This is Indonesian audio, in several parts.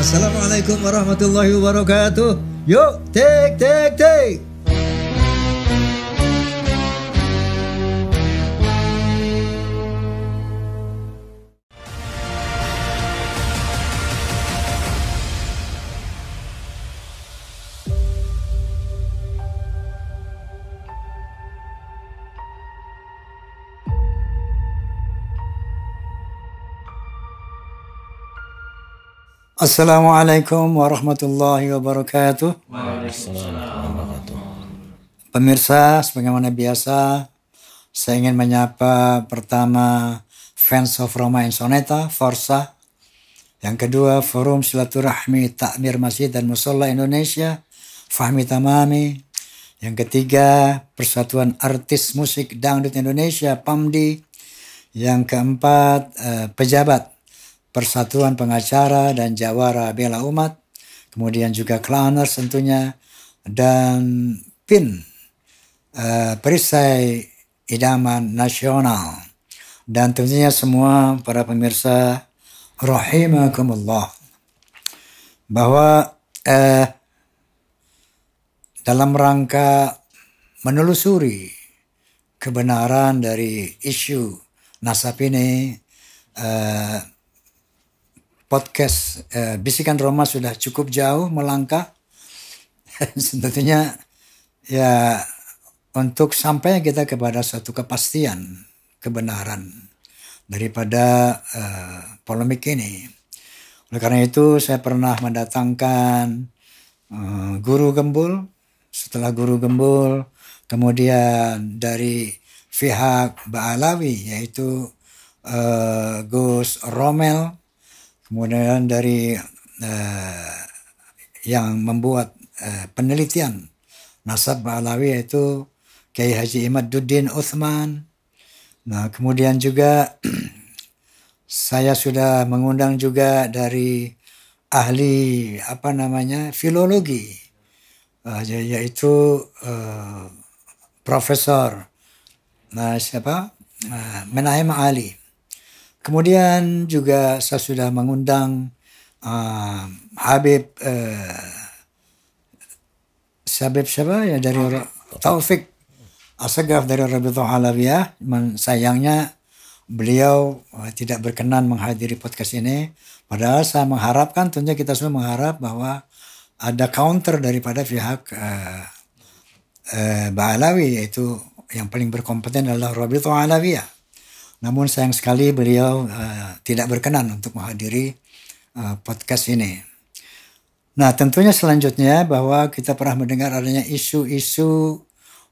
Assalamualaikum warahmatullahi wabarakatuh. Yuk, take. Assalamualaikum warahmatullahi wabarakatuh. Pemirsa, sebagaimana biasa, saya ingin menyapa pertama fans of Roma and Soneta, Forza. Yang kedua, Forum Silaturahmi Takmir Masjid dan Musholla Indonesia, Fahmi Tamami. Yang ketiga, Persatuan Artis Musik Dangdut Indonesia, PAMDI. Yang keempat, pejabat Persatuan Pengacara dan Jawara Bela Umat, kemudian juga Clowners tentunya, dan PIN, Perisai Idaman Nasional, dan tentunya semua para pemirsa rahimakumullah, bahwa dalam rangka menelusuri kebenaran dari isu nasab ini, podcast Bisikan Roma sudah cukup jauh melangkah. Tentunya ya untuk sampai kita kepada satu kepastian kebenaran daripada polemik ini. Oleh karena itu saya pernah mendatangkan Guru Gembul. Setelah Guru Gembul, kemudian dari pihak Ba'alawi yaitu Gus Romel. Kemudian dari yang membuat penelitian nasab Ba'alawi yaitu Kiai Haji Imaduddin Utsman. Nah, kemudian juga saya sudah mengundang juga dari ahli filologi, yaitu Profesor Menahem Ali. Kemudian juga saya sudah mengundang Habib dari Taufik Asgaf dari Rabithah Alawiyah. Sayangnya beliau tidak berkenan menghadiri podcast ini. Padahal saya mengharapkan, tentunya kita semua mengharap bahwa ada counter daripada pihak Ba'alawi, yaitu yang paling berkompeten adalah Rabithah Alawiyah. Namun sayang sekali beliau tidak berkenan untuk menghadiri podcast ini. Nah, tentunya selanjutnya bahwa kita pernah mendengar adanya isu-isu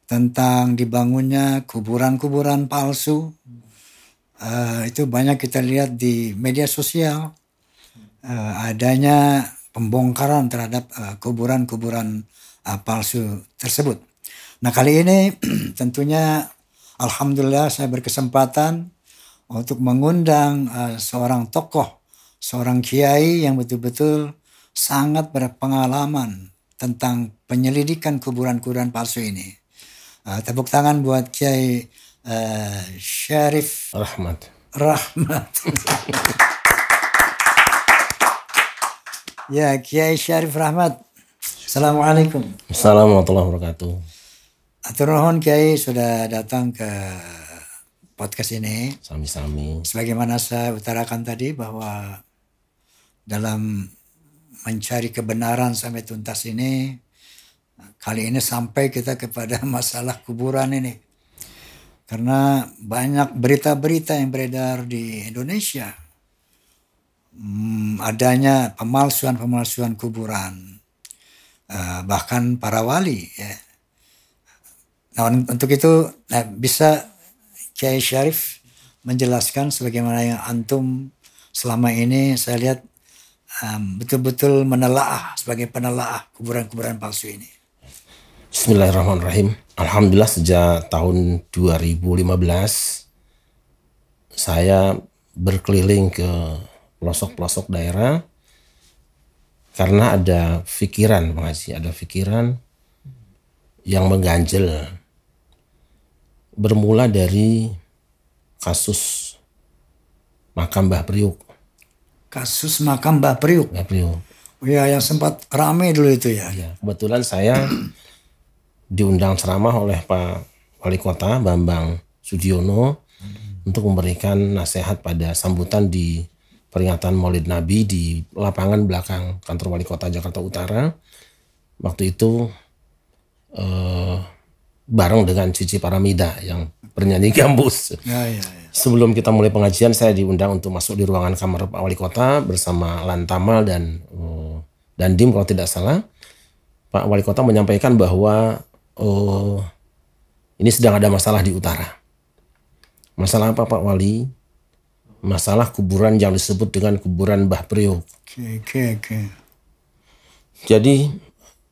tentang dibangunnya kuburan-kuburan palsu. Itu banyak kita lihat di media sosial. Adanya pembongkaran terhadap kuburan-kuburan palsu tersebut. Nah, kali ini tentunya alhamdulillah saya berkesempatan untuk mengundang seorang tokoh, seorang kiai yang betul-betul sangat berpengalaman tentang penyelidikan kuburan-kuburan palsu ini. Tepuk tangan buat Kiai Syarif Rahmat. Ya, Kiai Syarif Rahmat. Assalamualaikum. Assalamualaikum warahmatullahi wabarakatuh. Atur nuhun Kiai sudah datang ke podcast ini. Sami-sami. Sebagaimana saya utarakan tadi bahwa dalam mencari kebenaran sampai tuntas ini, kali ini sampai kita kepada masalah kuburan ini. Karena banyak berita-berita yang beredar di Indonesia. Adanya pemalsuan kuburan. Bahkan para wali. Ya. Nah, untuk itu bisa Kiai Syarif menjelaskan sebagaimana yang antum selama ini saya lihat betul-betul menelaah sebagai penelaah kuburan-kuburan palsu ini. Bismillahirrahmanirrahim. Alhamdulillah sejak tahun 2015 saya berkeliling ke pelosok-pelosok daerah karena ada pikiran yang mengganjel. Bermula dari kasus makam Mbah Priuk. Kasus makam Mbah Priuk. Ya, yang sempat ramai dulu itu ya. Ya, kebetulan saya diundang ceramah oleh Pak Wali Kota Bambang Sudiono untuk memberikan nasihat pada sambutan di peringatan Maulid Nabi di lapangan belakang kantor Wali Kota Jakarta Utara. Waktu itu bareng dengan Cici Paramida yang bernyanyi gambus. Ya, ya, ya. Sebelum kita mulai pengajian, saya diundang untuk masuk di ruangan kamar Pak Wali Kota bersama Lantamal dan Dandim kalau tidak salah. Pak Wali Kota menyampaikan bahwa ini sedang ada masalah di utara. Masalah apa Pak Wali? Masalah kuburan yang disebut dengan kuburan Mbah Priok. Oke. Jadi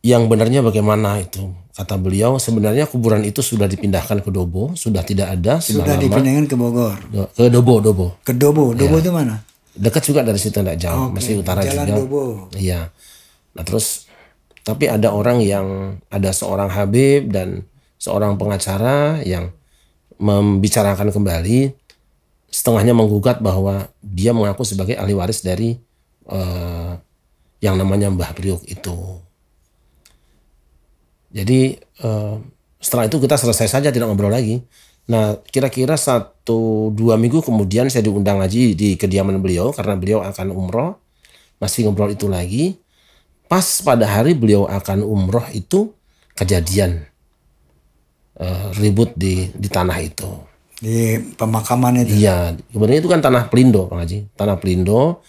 yang benarnya bagaimana itu? Kata beliau, sebenarnya kuburan itu sudah dipindahkan ke Dobo, sudah tidak ada. Sudah dipindahkan ke Bogor. Ke Dobo. Ke Dobo itu mana? Dekat juga dari situ, tidak jauh, masih utara Jalan juga. Dobo. Iya. Nah terus, tapi ada orang yang, ada seorang Habib dan seorang pengacara yang membicarakan kembali, setengahnya menggugat bahwa dia mengaku sebagai ahli waris dari yang namanya Mbah Priok itu. Jadi setelah itu kita selesai saja, tidak ngobrol lagi. Nah kira-kira 1-2 minggu kemudian saya diundang lagi di kediaman beliau karena beliau akan umroh. Masih ngobrol itu lagi. Pas pada hari beliau akan umroh itu kejadian ribut di tanah itu. Di pemakaman itu. Iya, sebenarnya itu kan tanah Pelindo, Pak Haji. Tanah Pelindo.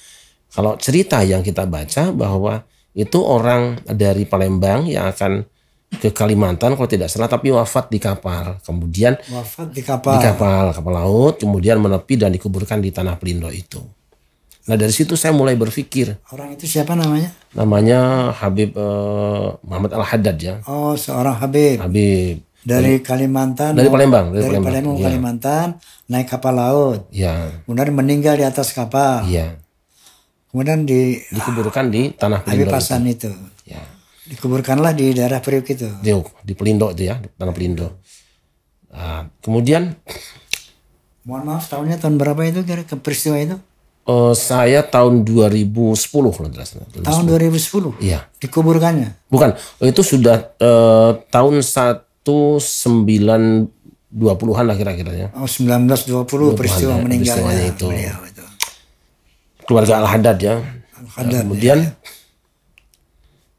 Kalau cerita yang kita baca bahwa itu orang dari Palembang yang akan ke Kalimantan kalau tidak salah, tapi wafat di kapal. Kemudian wafat di kapal. Kapal laut, kemudian menepi dan dikuburkan di tanah Pelindo itu. Nah dari situ saya mulai berpikir. Orang itu siapa namanya? Namanya Habib Muhammad Al-Haddad ya. Oh, seorang Habib. Dari Kalimantan. Dari Palembang. Dari Palembang, ya. Kalimantan, naik kapal laut. Ya. Kemudian meninggal di atas kapal. Iya. Kemudian dikuburkan di tanah Pelindo. Habib Hasan itu. Ya. Dikuburkanlah di daerah Priok itu. Di Pelindo itu ya, di tanah Pelindo. Nah, kemudian. Mohon maaf, tahun berapa itu kira-kira peristiwa itu? Saya tahun 2010 kalau tidak salah. Tahun 2010? Iya. Dikuburkannya? Bukan, itu sudah tahun 1920-an lah kira-kira ya. Oh, 1920 peristiwa meninggalnya itu. Beliau itu. Keluarga Al-Haddad ya. Al-Haddad, kemudian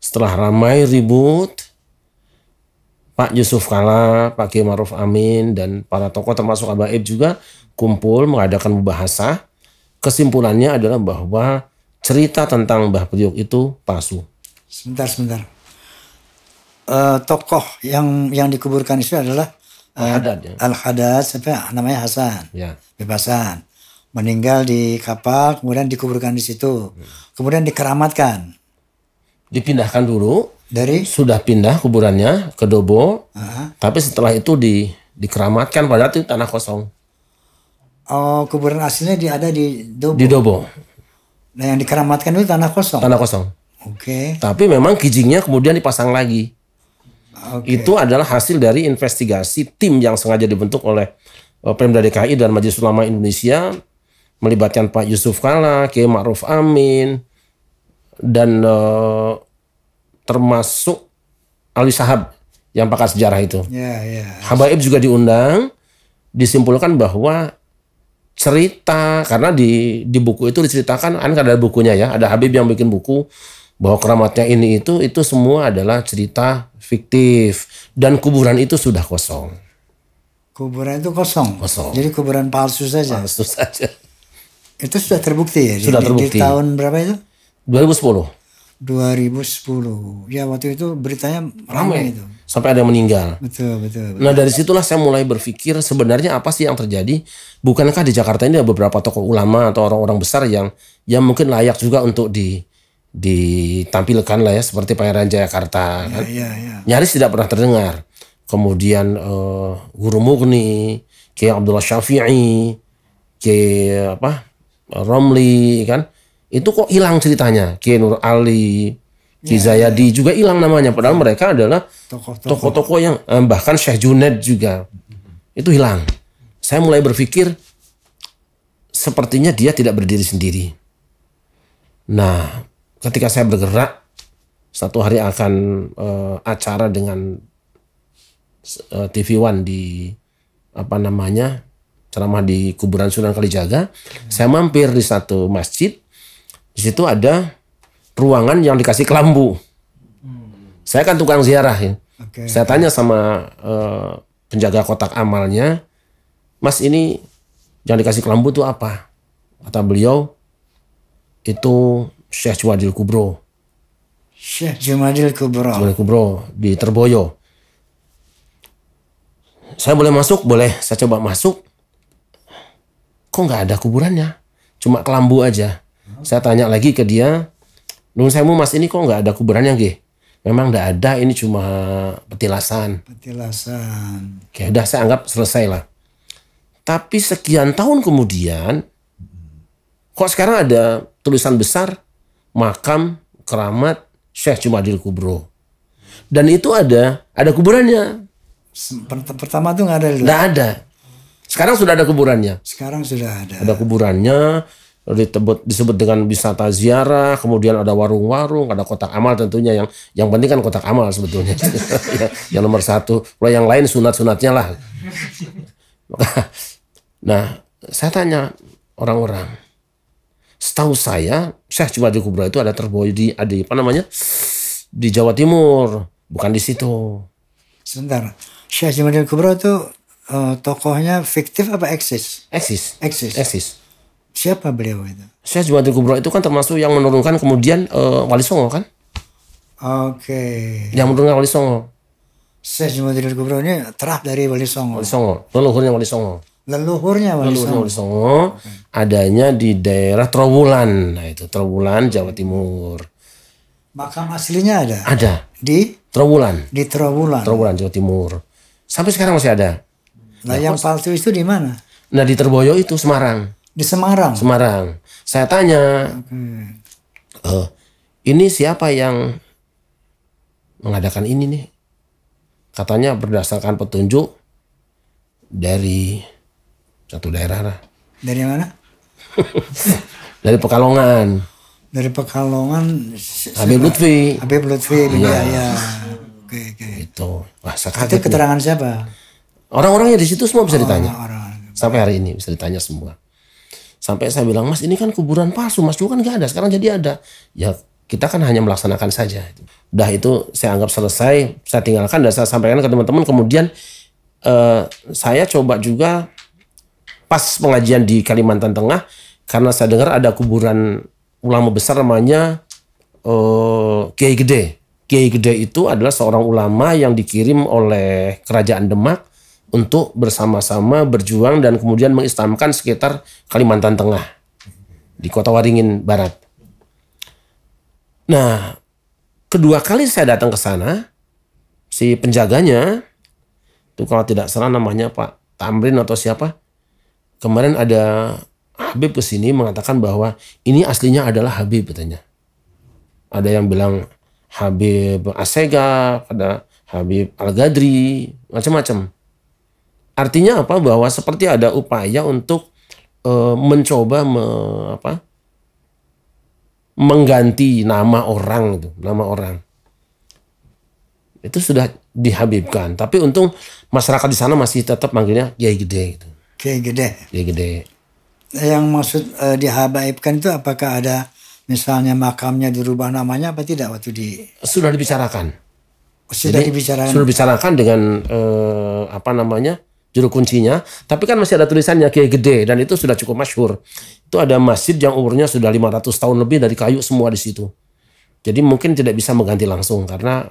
setelah ramai ribut, Pak Yusuf Kalla, Pak Kiai Ma'ruf Amin dan para tokoh termasuk Habaib juga kumpul mengadakan mubahasah. Kesimpulannya adalah bahwa cerita tentang Mbah Priok itu palsu. Sebentar. Tokoh yang dikuburkan itu adalah Al-Haddad ya. Al-Haddad, namanya Hasan. Ya. Bebasan. Meninggal di kapal, kemudian dikuburkan di situ. Kemudian dikeramatkan. Dipindahkan dulu. Sudah pindah kuburannya ke Dobo. Tapi setelah itu dikeramatkan, padahal itu tanah kosong. Oh, kuburan aslinya ada di Dobo. Di Dobo. Nah, yang dikeramatkan itu tanah kosong. Tanah kosong. Oke. Tapi memang kijingnya kemudian dipasang lagi. Okay. Itu adalah hasil dari investigasi tim yang sengaja dibentuk oleh Pemda DKI dan Majelis Ulama Indonesia, melibatkan Pak Yusuf Kalla, Kiai Ma'ruf Amin, dan termasuk ahli sahab yang pakar sejarah itu. Habaib juga diundang. Disimpulkan bahwa cerita, karena di buku itu diceritakan, kan ada bukunya ya, ada Habib yang bikin buku bahwa keramatnya ini itu semua adalah cerita fiktif dan kuburan itu sudah kosong. Kuburan itu kosong. Jadi kuburan palsu saja. Palsu saja. Itu sudah terbukti ya? Sudah terbukti. Di tahun berapa itu? 2010. 2010. Ya waktu itu beritanya ramai itu. Sampai ada yang meninggal. Betul. Nah dari situlah saya mulai berpikir sebenarnya apa sih yang terjadi? Bukankah di Jakarta ini ada beberapa tokoh ulama atau orang-orang besar yang mungkin layak juga untuk ditampilkan lah ya, seperti Pangeran Jayakarta kan? Nyaris tidak pernah terdengar. Kemudian Guru Mughni, Kiai Abdullah Syafi'i, Kiai Romli kan? Itu kok hilang ceritanya. Kiai Nur Ali, Kiai Zayadi juga hilang namanya. Padahal mereka adalah tokoh-tokoh yang bahkan Syekh Junaid juga itu hilang. Saya mulai berpikir sepertinya dia tidak berdiri sendiri. Nah, ketika saya bergerak, satu hari akan acara dengan TV One di ceramah di kuburan Sunan Kalijaga. Saya mampir di satu masjid. Di situ ada ruangan yang dikasih kelambu. Saya kan tukang ziarah ya. Saya tanya sama penjaga kotak amalnya, Mas, ini yang dikasih kelambu itu apa? Kata beliau, itu Syekh Jumadil Kubro. Syekh Jumadil Kubro. Jumadil Kubro di Terboyo. Saya boleh masuk? Boleh. Saya coba masuk. Kok nggak ada kuburannya? Cuma kelambu aja. Saya tanya lagi ke dia, Nun sewu Mas, ini kok nggak ada kuburannya nggih? Memang nggak ada, ini cuma petilasan. Petilasan. Oke, udah saya anggap selesai lah. Tapi sekian tahun kemudian, kok sekarang ada tulisan besar makam keramat Syekh Jumadil Kubro. Dan itu ada kuburannya. Pertama tuh nggak ada. Nggak ada. Sekarang sudah ada kuburannya. Sekarang sudah ada. Ada kuburannya, disebut dengan wisata ziarah, kemudian ada warung-warung, ada kotak amal tentunya, yang penting kan kotak amal sebetulnya. Yang nomor satu. Kalau yang lain sunat-sunatnya lah. Nah, saya tanya orang-orang. Setahu saya, Syekh Jumadil Kubro itu ada Terboyo di Jawa Timur, bukan di situ. Sebentar. Syekh Jumadil Kubro itu tokohnya fiktif apa eksis? Eksis. Siapa beliau itu? Syekh Jumadil Kubro itu kan termasuk yang menurunkan kemudian Wali Songo kan? Oke. Yang menurunkan Wali Songo. Syekh Jumadil Kubro ini terah dari Wali Songo. Leluhurnya Wali Songo. Leluhurnya Wali Songo. Adanya di daerah Trowulan. Nah itu Trowulan, Jawa Timur. Makam aslinya ada? Ada. Di? Trowulan. Di Trowulan. Trowulan, Jawa Timur. Sampai sekarang masih ada. Nah, yang palsu itu di mana? Nah di Terboyo itu Semarang. Di Semarang? Semarang. Saya tanya, ini siapa yang mengadakan ini nih? Katanya berdasarkan petunjuk dari satu daerah lah. Dari mana? Dari Pekalongan. Dari Pekalongan. Habib Lutfi. Ya. Oke. Itu. Wah, itu keterangan siapa? Orang-orangnya di situ semua bisa ditanya. Orang. Sampai hari ini bisa ditanya semua. Sampai saya bilang, Mas, ini kan kuburan palsu. Mas, dulu kan nggak ada. Sekarang jadi ada. Ya, kita kan hanya melaksanakan saja. Udah itu saya anggap selesai. Saya tinggalkan dan saya sampaikan ke teman-teman. Kemudian saya coba juga pas pengajian di Kalimantan Tengah, karena saya dengar ada kuburan ulama besar namanya Kiai Gede. Kiai Gede itu adalah seorang ulama yang dikirim oleh Kerajaan Demak untuk bersama-sama berjuang dan kemudian mengislamkan sekitar Kalimantan Tengah di Kota Waringin Barat. Nah, kedua kali saya datang ke sana, si penjaganya itu kalau tidak salah namanya Pak Tamrin atau siapa, kemarin ada Habib kesini mengatakan bahwa ini aslinya adalah Habib katanya. Ada yang bilang Habib Asega, ada Habib Al-Gadri, macam-macam. Artinya apa? Bahwa seperti ada upaya untuk mencoba mengganti nama orang itu, nama orang. Itu sudah dihabibkan. Tapi untung masyarakat di sana masih tetap manggilnya Kiai Gede gitu. Kiai Gede. Kiai Gede. Yang maksud dihabaibkan itu apakah ada misalnya makamnya dirubah namanya apa tidak waktu di? Sudah dibicarakan. Sudah dibicarakan. Sudah dibicarakan dengan juru kuncinya. Tapi kan masih ada tulisannya Kiai Gede dan itu sudah cukup masyhur. Itu ada masjid yang umurnya sudah 500 tahun lebih dari kayu semua di situ. Jadi mungkin tidak bisa mengganti langsung karena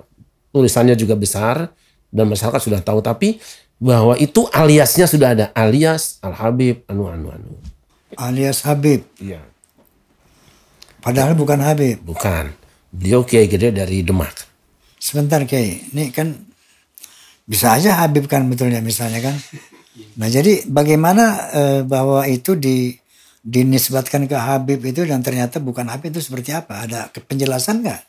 tulisannya juga besar dan masyarakat sudah tahu. Tapi bahwa itu aliasnya sudah ada, alias Al Habib anu. Alias Habib. Iya. Padahal bukan Habib. Bukan. Beliau Kiai Gede dari Demak. Sebentar Kiai, ini kan bisa aja Habib kan betulnya misalnya kan. Nah jadi bagaimana bahwa itu dinisbatkan ke Habib itu dan ternyata bukan Habib itu seperti apa? Ada penjelasan nggak?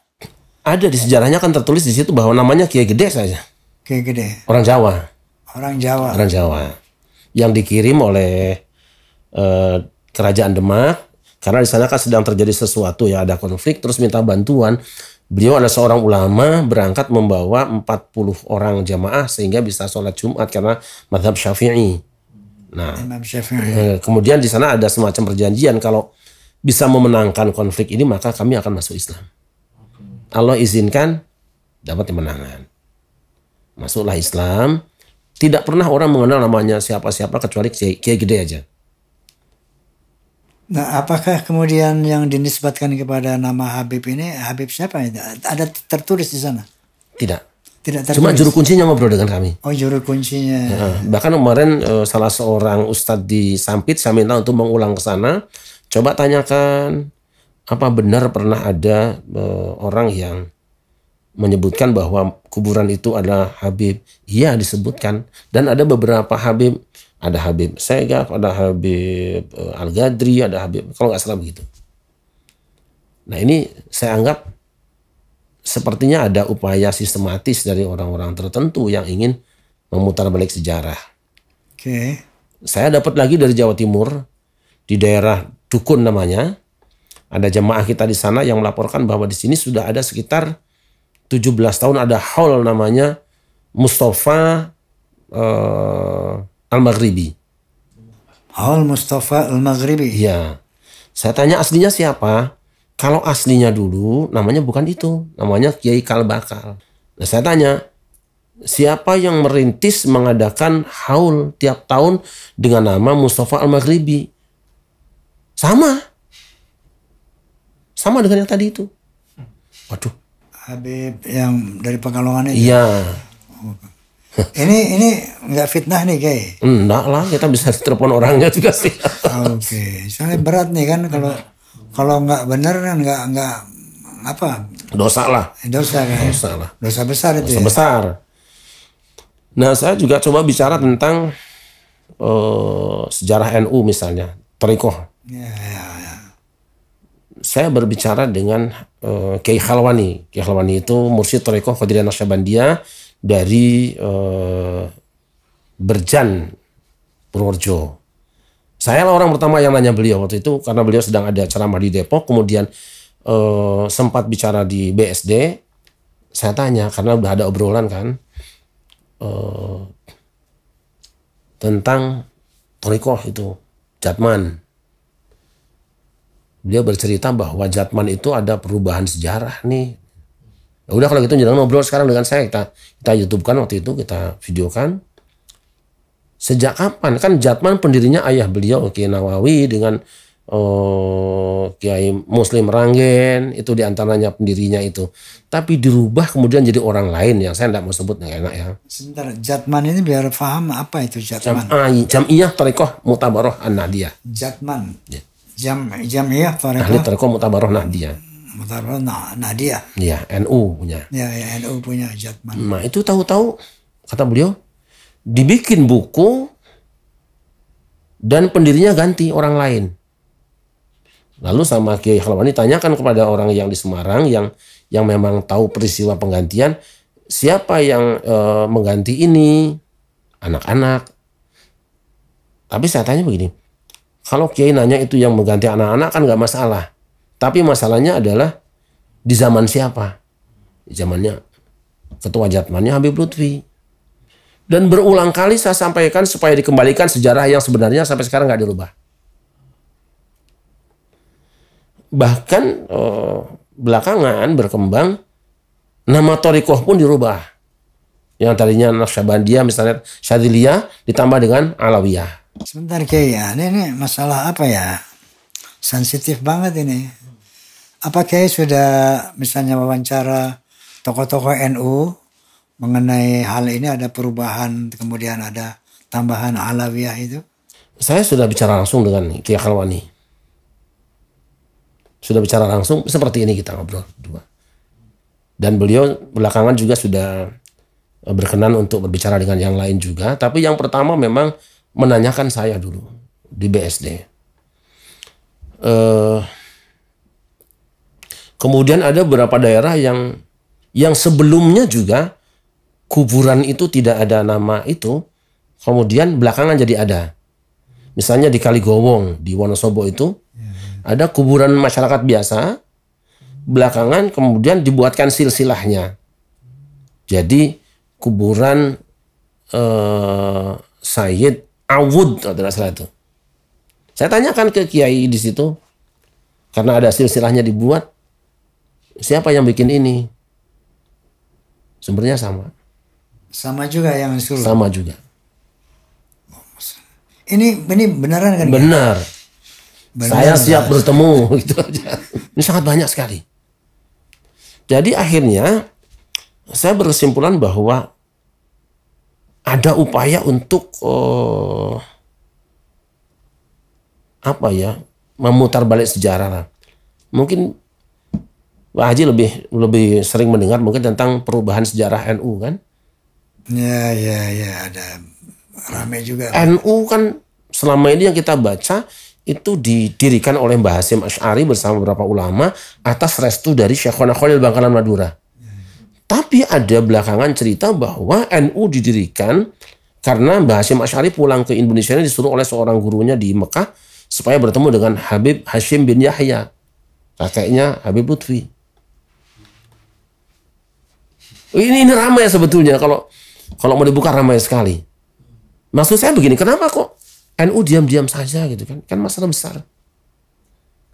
Ada di sejarahnya kan tertulis di situ bahwa namanya Kiai Gede saja. Kiai Gede. Orang Jawa. Orang Jawa. Orang Jawa. Yang dikirim oleh Kerajaan Demak. Karena di sana kan sedang terjadi sesuatu ya, ada konflik, terus minta bantuan. Beliau adalah seorang ulama, berangkat membawa 40 orang jamaah sehingga bisa sholat Jumat karena mazhab Syafi'i. Nah, kemudian di sana ada semacam perjanjian kalau bisa memenangkan konflik ini maka kami akan masuk Islam. Allah izinkan dapat kemenangan. Masuklah Islam. Tidak pernah orang mengenal namanya siapa-siapa kecuali kiai gede aja. Nah, apakah kemudian yang dinisbatkan kepada nama Habib ini, Habib siapa itu? Ada tertulis di sana? Tidak. Tidak tertulis. Cuma juru kuncinya ngobrol dengan kami. Oh, juru kuncinya. Bahkan kemarin salah seorang ustadz di Sampit saya minta untuk mengulang ke sana. Coba tanyakan, apa benar pernah ada orang yang menyebutkan bahwa kuburan itu adalah Habib? Iya, disebutkan. Dan ada beberapa Habib. Ada Habib Segaf, ada Habib Al-Ghadri, ada Habib, kalau nggak salah begitu. Nah ini saya anggap sepertinya ada upaya sistematis dari orang-orang tertentu yang ingin memutar balik sejarah. Oke. Saya dapat lagi dari Jawa Timur, di daerah Dukun namanya, ada jemaah kita di sana yang melaporkan bahwa di sini sudah ada sekitar 17 tahun ada haul namanya Mustafa Al-Maghribi. Haul Mustafa Al-Maghribi. Iya. Saya tanya aslinya siapa? Kalau aslinya dulu namanya bukan itu. Namanya Kiai Kalbakal. Nah saya tanya, siapa yang merintis mengadakan haul tiap tahun dengan nama Mustafa Al-Maghribi? Sama. Sama dengan yang tadi itu. Waduh. Habib yang dari Pekalongan itu? Iya. Ini nggak fitnah nih, Kay? Enggak lah, kita bisa telepon orangnya juga sih. Oke, soalnya berat nih kan kalau nggak benar kan nggak apa? Dosa lah. Dosa kan? Dosa lah. Dosa besar itu. Dosa besar. Nah, saya juga coba bicara tentang sejarah NU misalnya, Thariqah. Ya. Saya berbicara dengan Kiai Khalwani. Kiai Khalwani itu mursyid Thariqah Qadiriyah Naqsyabandiyah dari Berjan, Purworejo. Saya lah orang pertama yang nanya beliau waktu itu karena beliau sedang ada ceramah di Depok, kemudian sempat bicara di BSD. Saya tanya karena udah ada obrolan kan tentang Thariqah itu, Jatman. Beliau bercerita bahwa Jatman itu ada perubahan sejarah nih. Ya udah kalau gitu jangan ngobrol sekarang dengan saya, kita YouTube-kan waktu itu, kita videokan. Sejak kapan kan Jatman pendirinya ayah beliau Kiai Nawawi dengan Kiai Muslim Ranggen, itu diantaranya pendirinya itu. Tapi dirubah kemudian jadi orang lain yang saya tidak mau sebut, nggak enak ya. Sebentar, Jatman ini biar paham apa itu Jatman. Jam'iyah Thariqah Mu'tabarah An-Nahdiyah. Jatman. Ya. Jam'iyah Thariqah Mu'tabarah Nahdiyah. Nadia. Iya, NU punya. Ya, NU punya Jatman. Nah, itu tahu-tahu kata beliau dibikin buku dan pendirinya ganti orang lain. Lalu sama Kiai Khalwani tanyakan kepada orang yang di Semarang yang memang tahu peristiwa penggantian, siapa yang mengganti ini? Anak-anak. Tapi saya tanya begini, kalau Kiai nanya itu yang mengganti anak-anak kan nggak masalah. Tapi masalahnya adalah di zaman siapa? Di zamannya ketua Jatmannya Habib Lutfi. Dan berulang kali saya sampaikan supaya dikembalikan sejarah yang sebenarnya sampai sekarang nggak dirubah. Bahkan belakangan berkembang nama Thariqah pun dirubah. Yang tadinya Naqsyabandiyah misalnya Syadziliyah ditambah dengan Alawiyah. Sebentar Kiai ya, ini masalah apa ya? Sensitif banget ini. Apa Kiai sudah misalnya wawancara tokoh-tokoh NU mengenai hal ini, ada perubahan kemudian ada tambahan Alawiyah itu? Saya sudah bicara langsung dengan Kiai Khalwani. Sudah bicara langsung seperti ini kita ngobrol berdua. Dan beliau belakangan juga sudah berkenan untuk berbicara dengan yang lain juga. Tapi yang pertama memang menanyakan saya dulu di BSD. Kemudian ada beberapa daerah yang sebelumnya juga kuburan itu tidak ada nama itu, kemudian belakangan jadi ada. Misalnya di Kaligowong, di Wonosobo itu, Ada kuburan masyarakat biasa, belakangan kemudian dibuatkan silsilahnya. Jadi kuburan Sayyid Awud atau tidak salah itu. Saya tanyakan ke kiai di situ, karena ada silsilahnya dibuat, siapa yang bikin ini? Sumbernya sama. Sama juga yang disuruh. Sama juga. Ini beneran kan? Benar. Saya siap bertemu gitu aja. Ini sangat banyak sekali. Jadi akhirnya saya berkesimpulan bahwa ada upaya untuk memutar balik sejarah lah. Mungkin Pak Haji lebih sering mendengar mungkin tentang perubahan sejarah NU kan? Ya, ada ramai juga. NU kan selama ini yang kita baca itu didirikan oleh Mbah Hasyim Asy'ari bersama beberapa ulama atas restu dari Syekhona Khalil Bangkalan Madura. Tapi ada belakangan cerita bahwa NU didirikan karena Mbah Hasyim Asy'ari pulang ke Indonesia ini disuruh oleh seorang gurunya di Mekah supaya bertemu dengan Habib Hashim bin Yahya, kakeknya Habib Lutfi. Ini ramai sebetulnya kalau mau dibuka ramai sekali. Maksud saya begini, kenapa kok NU diam-diam saja gitu kan? Kan masalah besar.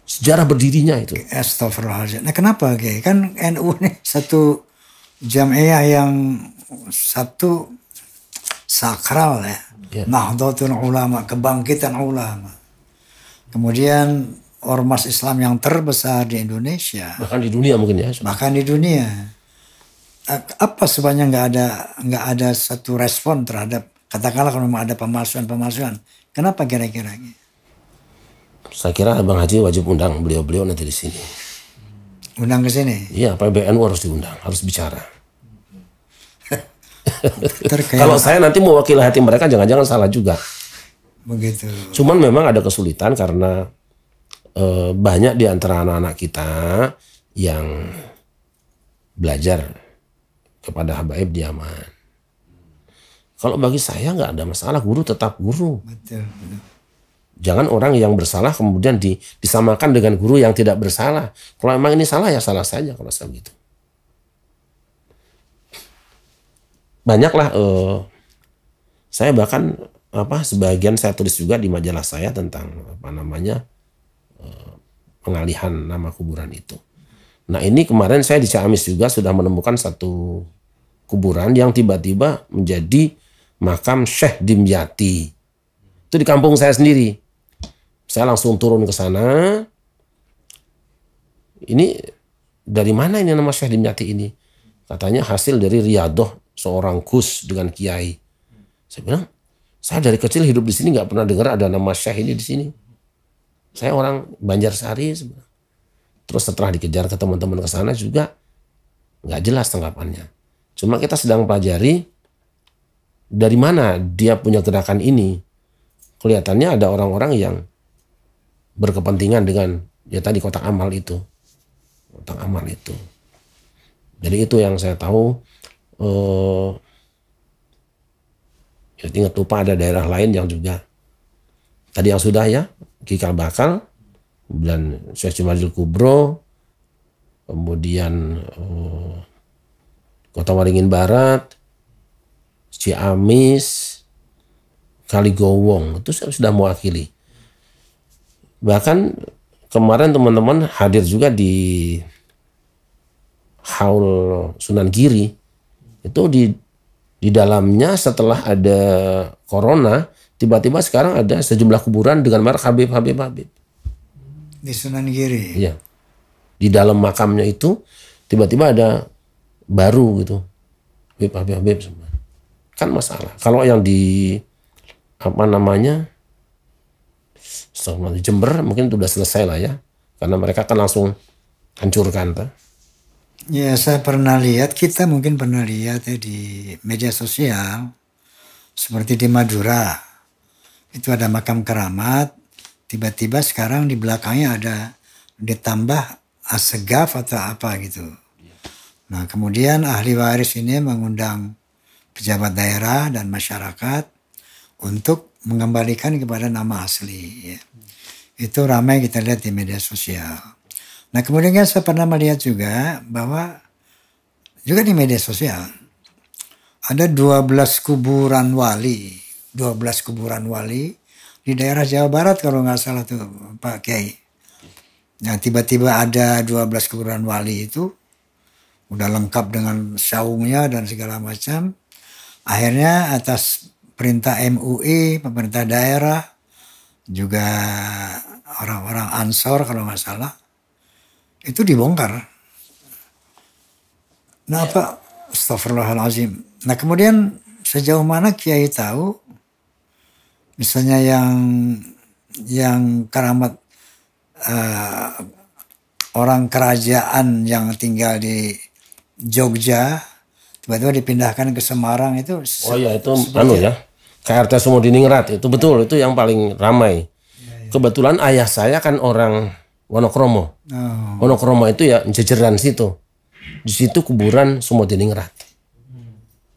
Sejarah berdirinya itu. Astagfirullahaladzim. Nah kenapa Kiai? Kan NU ini satu jamiah yang satu sakral ya. Nahdlatul Ulama, kebangkitan ulama. Kemudian ormas Islam yang terbesar di Indonesia. Bahkan di dunia mungkin ya. Bahkan di dunia. Apa sebenarnya nggak ada satu respon terhadap, katakanlah kalau memang ada pemalsuan. Kenapa kira-kira? Saya kira Bang Haji wajib undang beliau nanti di sini. Undang ke sini? Iya, PBNU harus diundang, harus bicara. Kalau saya nanti mewakili hati mereka, jangan-jangan salah juga. Begitu. Cuman memang ada kesulitan karena banyak di antara anak-anak kita yang belajar kepada habaib di Yaman. Kalau bagi saya nggak ada masalah, guru tetap guru. Betul. Jangan orang yang bersalah kemudian disamakan dengan guru yang tidak bersalah. Kalau emang ini salah ya salah saja kalau saya begitu. Banyaklah saya bahkan sebagian saya tulis juga di majalah saya tentang pengalihan nama kuburan itu. Nah ini kemarin saya di Ciamis juga sudah menemukan satu kuburan yang tiba-tiba menjadi makam Syekh Dimyati. Itu di kampung saya sendiri. Saya langsung turun ke sana. Ini dari mana ini nama Syekh Dimyati ini? Katanya hasil dari riyadoh seorang gus dengan kiai. Saya bilang, saya dari kecil hidup di sini nggak pernah dengar ada nama Syekh ini di sini. Saya orang Banjarsari sebenarnya. Terus setelah dikejar ke teman-teman ke sana juga nggak jelas tanggapannya. Cuma kita sedang pelajari dari mana dia punya gerakan ini. Kelihatannya ada orang-orang yang berkepentingan dengan ya tadi kotak amal itu. Kotak amal itu. Jadi itu yang saya tahu. Ya ingat lupa ada daerah lain yang juga. Tadi yang sudah ya. Kikal Bakal. Kemudian Syekh Jumadil Kubro. Kemudian Kota Waringin Barat, Ciamis, Kaligowong, itu saya sudah mewakili. Bahkan kemarin teman-teman hadir juga di Haul Sunan Giri. Itu di dalamnya setelah ada corona, tiba-tiba sekarang ada sejumlah kuburan dengan merek Habib. Di Sunan Giri? Iya. Di dalam makamnya itu tiba-tiba ada baru gitu. Habib semua. Kan masalah. Kalau yang di Jember mungkin sudah selesai lah ya. Karena mereka kan langsung hancurkan. Ya saya pernah lihat, kita mungkin pernah lihat ya di media sosial. Seperti di Madura. Itu ada makam keramat. Tiba-tiba sekarang di belakangnya ada ditambah asegaf atau apa gitu. Nah kemudian ahli waris ini mengundang pejabat daerah dan masyarakat untuk mengembalikan kepada nama asli. Ya. Itu ramai kita lihat di media sosial. Nah kemudian saya pernah melihat juga bahwa juga di media sosial ada 12 kuburan wali. 12 kuburan wali di daerah Jawa Barat kalau nggak salah tuh Pak Kiai. Nah tiba-tiba ada 12 kuburan wali itu udah lengkap dengan saungnya dan segala macam. Akhirnya atas perintah MUI, pemerintah daerah, juga orang-orang Ansor kalau nggak salah, itu dibongkar. Nah apa? Astagfirullahaladzim. Nah kemudian sejauh mana Kiai tahu, misalnya yang keramat orang kerajaan yang tinggal di Jogja tiba-tiba dipindahkan ke Semarang itu. Oh iya itu ya. KRT Sumodiningrat itu betul, itu yang paling ramai. Kebetulan ayah saya kan orang Wonokromo. Wonokromo itu ya jejeran situ. Di situ kuburan Sumodiningrat.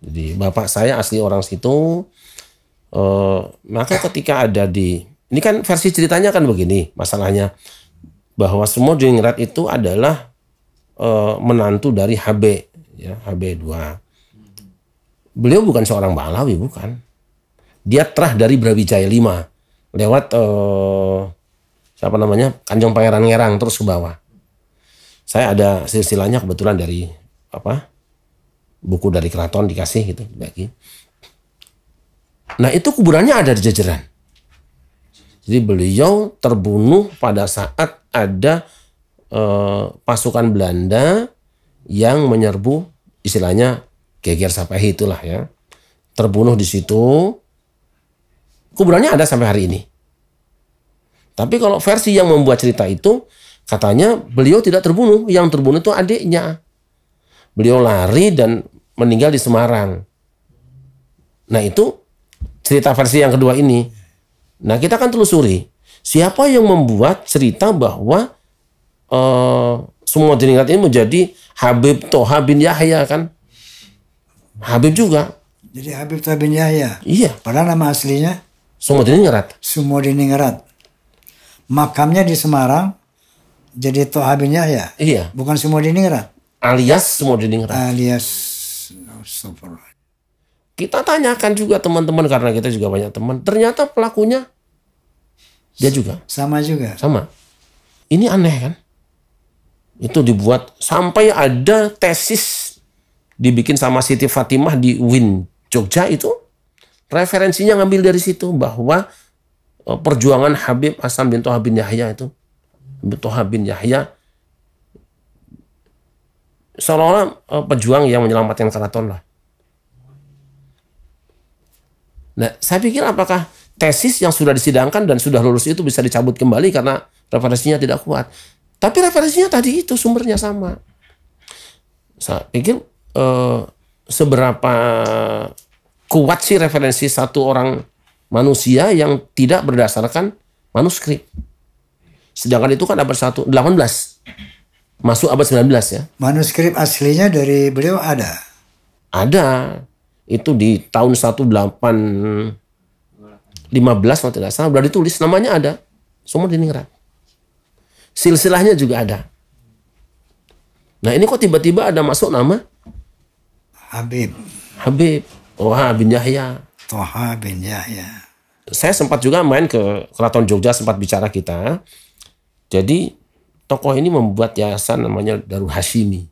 Jadi bapak saya asli orang situ. Maka ketika ada ini kan versi ceritanya kan begini masalahnya, bahwa Sumodiningrat itu adalah menantu dari HB, ya, HB2. Beliau bukan seorang Balawi, bukan. Dia terah dari Brawijaya 5 lewat Kanjeng Pangeran Ngerang terus ke bawah. Saya ada silsilahnya kebetulan dari buku dari keraton dikasih gitu bagi. Nah itu kuburannya ada di jajaran. Jadi beliau terbunuh pada saat ada pasukan Belanda yang menyerbu, istilahnya Geger Sapahi itulah ya. Terbunuh di situ. Kuburannya ada sampai hari ini. Tapi kalau versi yang membuat cerita itu, katanya beliau tidak terbunuh. Yang terbunuh itu adiknya. Beliau lari dan meninggal di Semarang. Nah itu cerita versi yang kedua ini. Nah kita kan telusuri. Siapa yang membuat cerita bahwa Sumodiningrat ini menjadi Habib Toha bin Yahya kan? Habib juga. Jadi Habib Toha bin Yahya? Iya. Padahal nama aslinya? Sumodiningrat. Sumodiningrat. Makamnya di Semarang jadi Toha bin Yahya? Iya. Bukan Sumodiningrat? Alias Sumodiningrat. Alias. Kita tanyakan juga teman-teman karena kita juga banyak teman. Ternyata pelakunya dia juga. Sama juga? Sama. Ini aneh kan? Itu dibuat sampai ada tesis dibikin sama Siti Fatimah di UIN Jogja itu. Referensinya ngambil dari situ bahwa perjuangan Habib Hasan bin Toha bin Yahya itu. Habib Toha bin Yahya seolah-olah pejuang yang menyelamatkan keraton lah. Nah, saya pikir apakah tesis yang sudah disidangkan dan sudah lulus itu bisa dicabut kembali karena referensinya tidak kuat. Tapi referensinya tadi itu sumbernya sama. Saya pikir seberapa kuat sih referensi satu orang manusia yang tidak berdasarkan manuskrip. Sedangkan itu kan abad 18. Masuk abad 19 ya. Manuskrip aslinya dari beliau ada? Ada. Itu di tahun 1815 kalau tidak salah sudah ditulis, namanya ada. Sumodiningrat. Silsilahnya juga ada. Nah ini kok tiba-tiba ada masuk nama Habib Toha bin Yahya. Toha bin Yahya. Saya sempat juga main ke Keraton Jogja, sempat bicara kita. Jadi tokoh ini membuat yayasan namanya Darul Hashimi.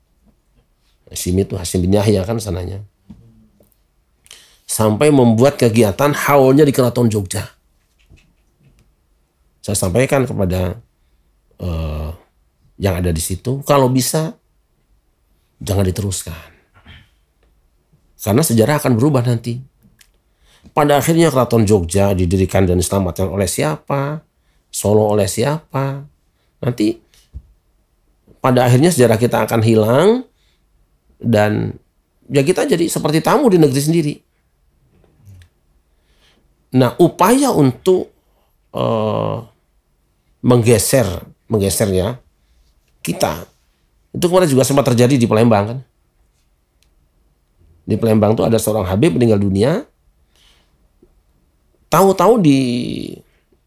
Hashimi itu Hashim bin Yahya kan sananya. Sampai membuat kegiatan haulnya di Keraton Jogja. Saya sampaikan kepada yang ada di situ, kalau bisa jangan diteruskan. Karena sejarah akan berubah nanti. Pada akhirnya Keraton Jogja didirikan dan diselamatkan oleh siapa? Solo oleh siapa? Nanti pada akhirnya sejarah kita akan hilang dan ya kita jadi seperti tamu di negeri sendiri. Nah, upaya untuk menggesernya kita itu kemarin juga sempat terjadi di Palembang kan. Di Palembang tuh ada seorang Habib meninggal dunia. Tahu-tahu di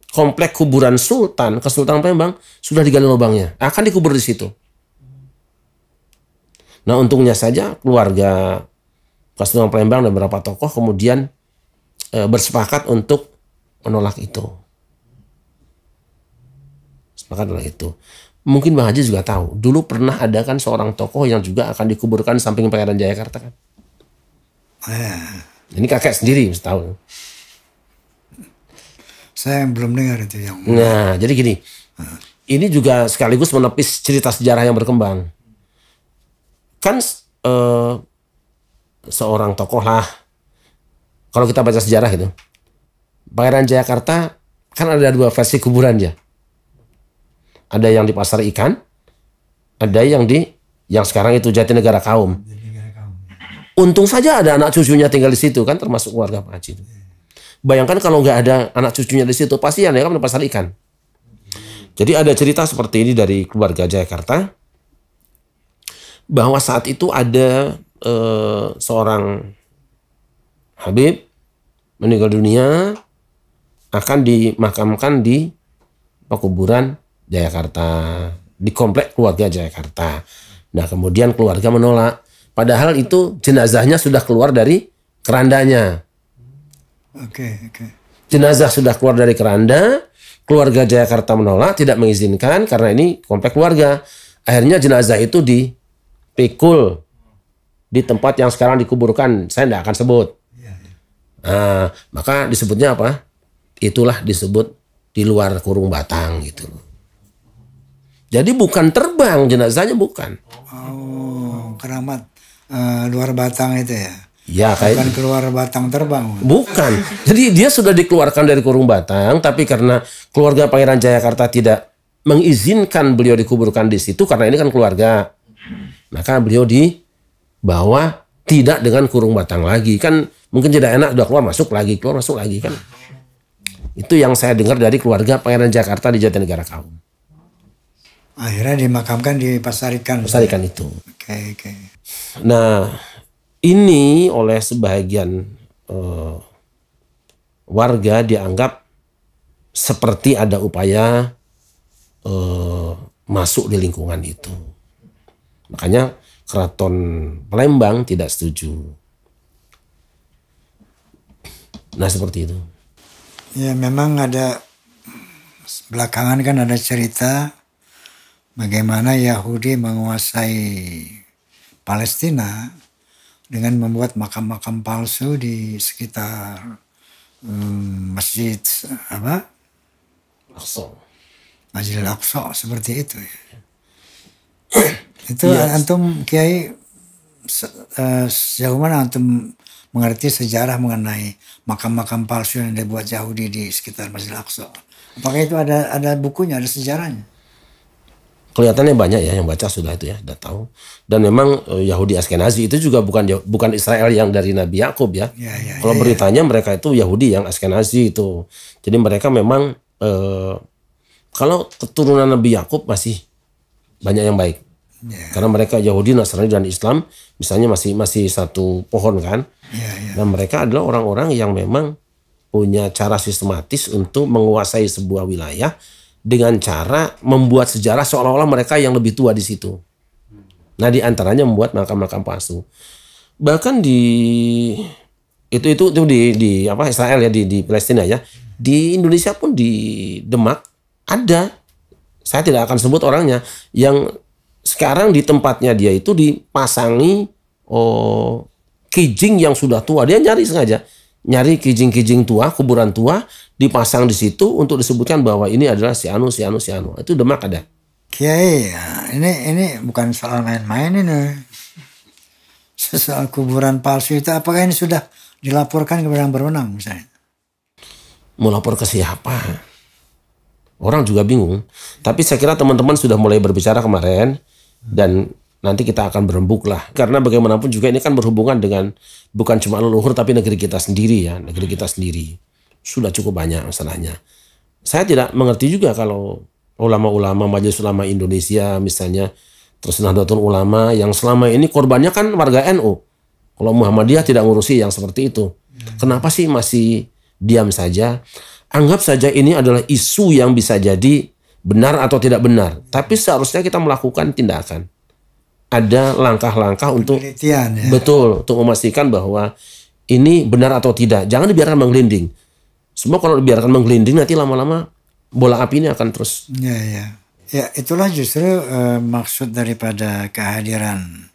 komplek kuburan Sultan, Kesultanan Palembang sudah digali lubangnya, akan dikubur di situ. Nah, untungnya saja keluarga Kesultanan Palembang dan beberapa tokoh kemudian bersepakat untuk menolak itu. Sepakat menolak itu. Mungkin Bang Haji juga tahu, dulu pernah ada kan seorang tokoh yang juga akan dikuburkan samping Pangeran Jayakarta kan. Ini kakek sendiri mesti tahu. Saya belum dengar itu yang. Nah, jadi gini. Ini juga sekaligus menepis cerita sejarah yang berkembang. Kan seorang tokoh lah. Kalau kita baca sejarah itu, Pangeran Jayakarta kan ada 2 versi kuburannya. Ada yang di Pasar Ikan, ada yang yang sekarang itu Jatinegara Kaum. Untung saja ada anak cucunya tinggal di situ kan, termasuk keluarga Pak Haji. Bayangkan kalau nggak ada anak cucunya di situ, pasti yang kan di Pasar Ikan. Jadi ada cerita seperti ini dari keluarga Jayakarta, bahwa saat itu ada seorang Habib meninggal dunia, akan dimakamkan di pekuburan Jayakarta, di komplek keluarga Jayakarta. Nah, kemudian keluarga menolak, padahal itu jenazahnya sudah keluar dari kerandanya. Oke. Jenazah sudah keluar dari keranda, keluarga Jayakarta menolak, tidak mengizinkan karena ini komplek keluarga. Akhirnya jenazah itu dipikul di tempat yang sekarang dikuburkan, saya tidak akan sebut. Nah, maka disebutnya apa? Itulah disebut di luar kurung batang gitu. Jadi bukan terbang jenazahnya, bukan. Oh, keramat luar batang itu ya? Ya, bukan keluar batang terbang. Bukan. Jadi dia sudah dikeluarkan dari kurung batang, tapi karena keluarga Pangeran Jayakarta tidak mengizinkan beliau dikuburkan di situ karena ini kan keluarga. Maka beliau dibawa tidak dengan kurung batang lagi. Kan mungkin tidak enak, udah keluar masuk lagi kan. Itu yang saya dengar dari keluarga Pangeran Jayakarta di Jatinegara Kaum. Akhirnya dimakamkan di Pasar Ikan. Pasar Ikan itu. Oke. Nah, ini oleh sebagian warga dianggap seperti ada upaya masuk di lingkungan itu. Makanya Keraton Palembang tidak setuju. Nah, seperti itu. Ya, memang ada belakangan kan ada cerita bagaimana Yahudi menguasai Palestina dengan membuat makam-makam palsu di sekitar masjid Aqsa. Masjidil Aqsa seperti itu. Itu antum Kiai sejauh mana antum mengerti sejarah mengenai makam-makam palsu yang dibuat Yahudi di sekitar Masjidil Aqsa? Apakah itu ada bukunya, ada sejarahnya? Kelihatannya banyak ya yang baca sudah itu ya, sudah tahu. Dan memang Yahudi Askenazi itu juga bukan Israel yang dari Nabi Yakub ya. Kalau beritanya mereka itu Yahudi yang Askenazi itu. Jadi mereka memang kalau keturunan Nabi Yakub masih banyak yang baik. Karena mereka Yahudi, Nasrani dan Islam misalnya masih satu pohon kan. Dan mereka adalah orang-orang yang memang punya cara sistematis untuk menguasai sebuah wilayah dengan cara membuat sejarah seolah-olah mereka yang lebih tua di situ. Nah, di antaranya membuat makam-makam palsu. Bahkan di Israel ya, di Palestina ya. Di Indonesia pun di Demak ada. Saya tidak akan sebut orangnya, yang sekarang di tempatnya dia itu dipasangi kijing yang sudah tua. Dia nyari kijing-kijing tua, kuburan tua, dipasang di situ untuk disebutkan bahwa ini adalah si anu. Itu Demak ada. Kiai, ini bukan soal main-main ini. Soal kuburan palsu itu, apakah ini sudah dilaporkan kepada yang berwenang misalnya? Mau lapor ke siapa? Orang juga bingung. Tapi saya kira teman-teman sudah mulai berbicara kemarin, dan nanti kita akan berembuk lah. Karena bagaimanapun juga ini kan berhubungan dengan bukan cuma leluhur tapi negeri kita sendiri ya. Negeri kita sendiri. Sudah cukup banyak masalahnya. Saya tidak mengerti juga kalau ulama-ulama Majelis Ulama Indonesia misalnya, terus Nahdlatul Ulama yang selama ini korbannya kan warga NU. Kalau Muhammadiyah tidak ngurusi yang seperti itu. Kenapa sih masih diam saja? Anggap saja ini adalah isu yang bisa jadi benar atau tidak benar. Tapi seharusnya kita melakukan tindakan. Ada langkah-langkah untuk penelitian, ya. Betul, untuk memastikan bahwa ini benar atau tidak. Jangan dibiarkan menggelinding. Semua kalau dibiarkan menggelinding nanti lama-lama bola api ini akan terus. Ya, itulah justru maksud daripada kehadiran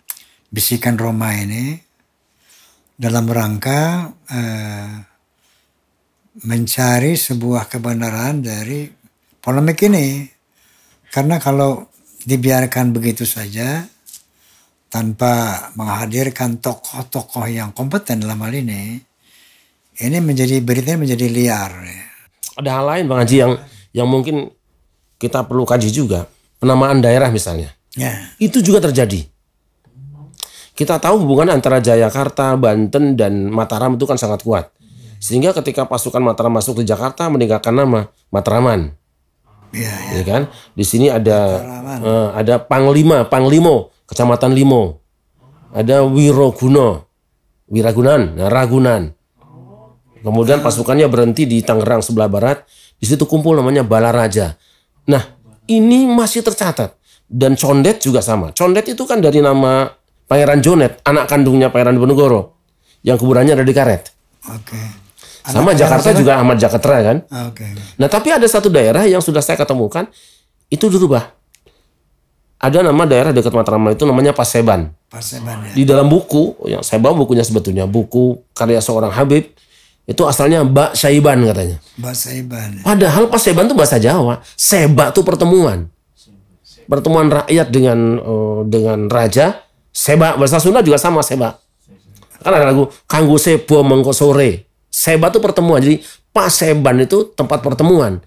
Bisikan Roma ini dalam rangka mencari sebuah kebenaran dari polemik ini. Karena kalau dibiarkan begitu saja tanpa menghadirkan tokoh-tokoh yang kompeten dalam hal ini beritanya menjadi liar. Ada hal lain Bang Haji yang mungkin kita perlu kaji juga. Penamaan daerah misalnya. Ya. Itu juga terjadi. Kita tahu hubungan antara Jayakarta, Banten, dan Mataram itu kan sangat kuat. Sehingga ketika pasukan Mataram masuk ke Jakarta meninggalkan nama Matraman. Ya kan? Di sini ada Panglimo, Kecamatan Limo. Ada Wiragunan, Ragunan. Kemudian pasukannya berhenti di Tangerang sebelah barat. Di situ kumpul namanya Balaraja. Nah, ini masih tercatat. Dan Condet juga sama. Condet itu kan dari nama Pangeran Jonet, anak kandungnya Pangeran Diponegoro, yang kuburannya ada di Karet. Sama Jakarta juga Ahmad Jakarta kan. Nah, tapi ada satu daerah yang sudah saya ketemukan itu dirubah. Ada nama daerah dekat Matraman itu namanya Paseban. Ya. Di dalam buku, yang saya bawa bukunya sebetulnya, buku karya seorang Habib, itu asalnya Mbak Saiban katanya. Mbak Saiban. Ya. Padahal Paseban itu bahasa Jawa. Seba itu pertemuan. Pertemuan rakyat dengan raja. Seba, bahasa Sunda juga sama Seba. Kan ada lagu Kanggo Sebo Mengko Sore. Seba itu pertemuan. Jadi Paseban itu tempat pertemuan.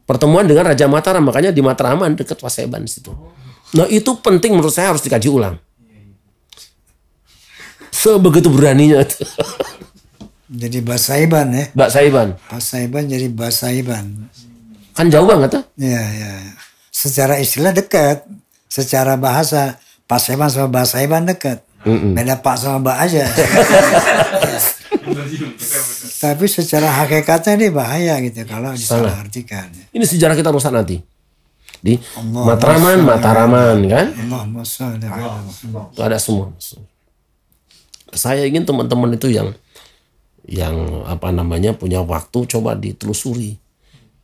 Pertemuan dengan Raja Mataram. Makanya di Matraman dekat Paseban situ. Nah, itu penting menurut saya harus dikaji ulang. Sebegitu beraninya itu. Jadi Basaiban ya. Basaiban. Basaiban jadi Basaiban. Kan jauh banget tuh. Ya. Secara istilah dekat. Secara bahasa Paseban sama Basaiban dekat. Beda Pak sama Mbak aja. Tapi secara hakikatnya ini bahaya gitu kalau disalah artikan. Ini sejarah kita rusak nanti. Di Matraman kan? Itu ada semua. Saya ingin teman-teman itu yang punya waktu coba ditelusuri.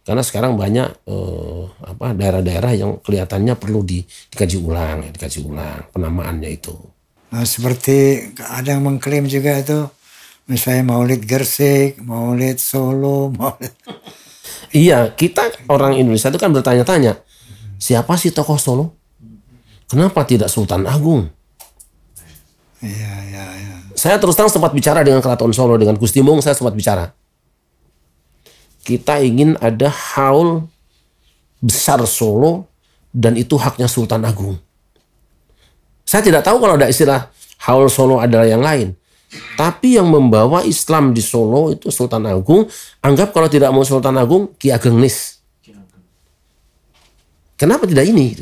Karena sekarang banyak daerah-daerah yang kelihatannya perlu dikaji ulang penamaannya itu. Nah, seperti ada yang mengklaim juga itu misalnya Maulid Gresik, Maulid Solo, Maulid. Iya, kita orang Indonesia itu kan bertanya-tanya, siapa sih tokoh Solo? Kenapa tidak Sultan Agung? Iya. Saya terus terang sempat bicara dengan Keraton Solo, dengan Gusti Mung, saya sempat bicara. Kita ingin ada haul besar Solo dan itu haknya Sultan Agung. Saya tidak tahu kalau ada istilah haul Solo adalah yang lain. Tapi yang membawa Islam di Solo itu Sultan Agung. Anggap kalau tidak mau Sultan Agung, Ki Ageng Nis. Kenapa tidak ini?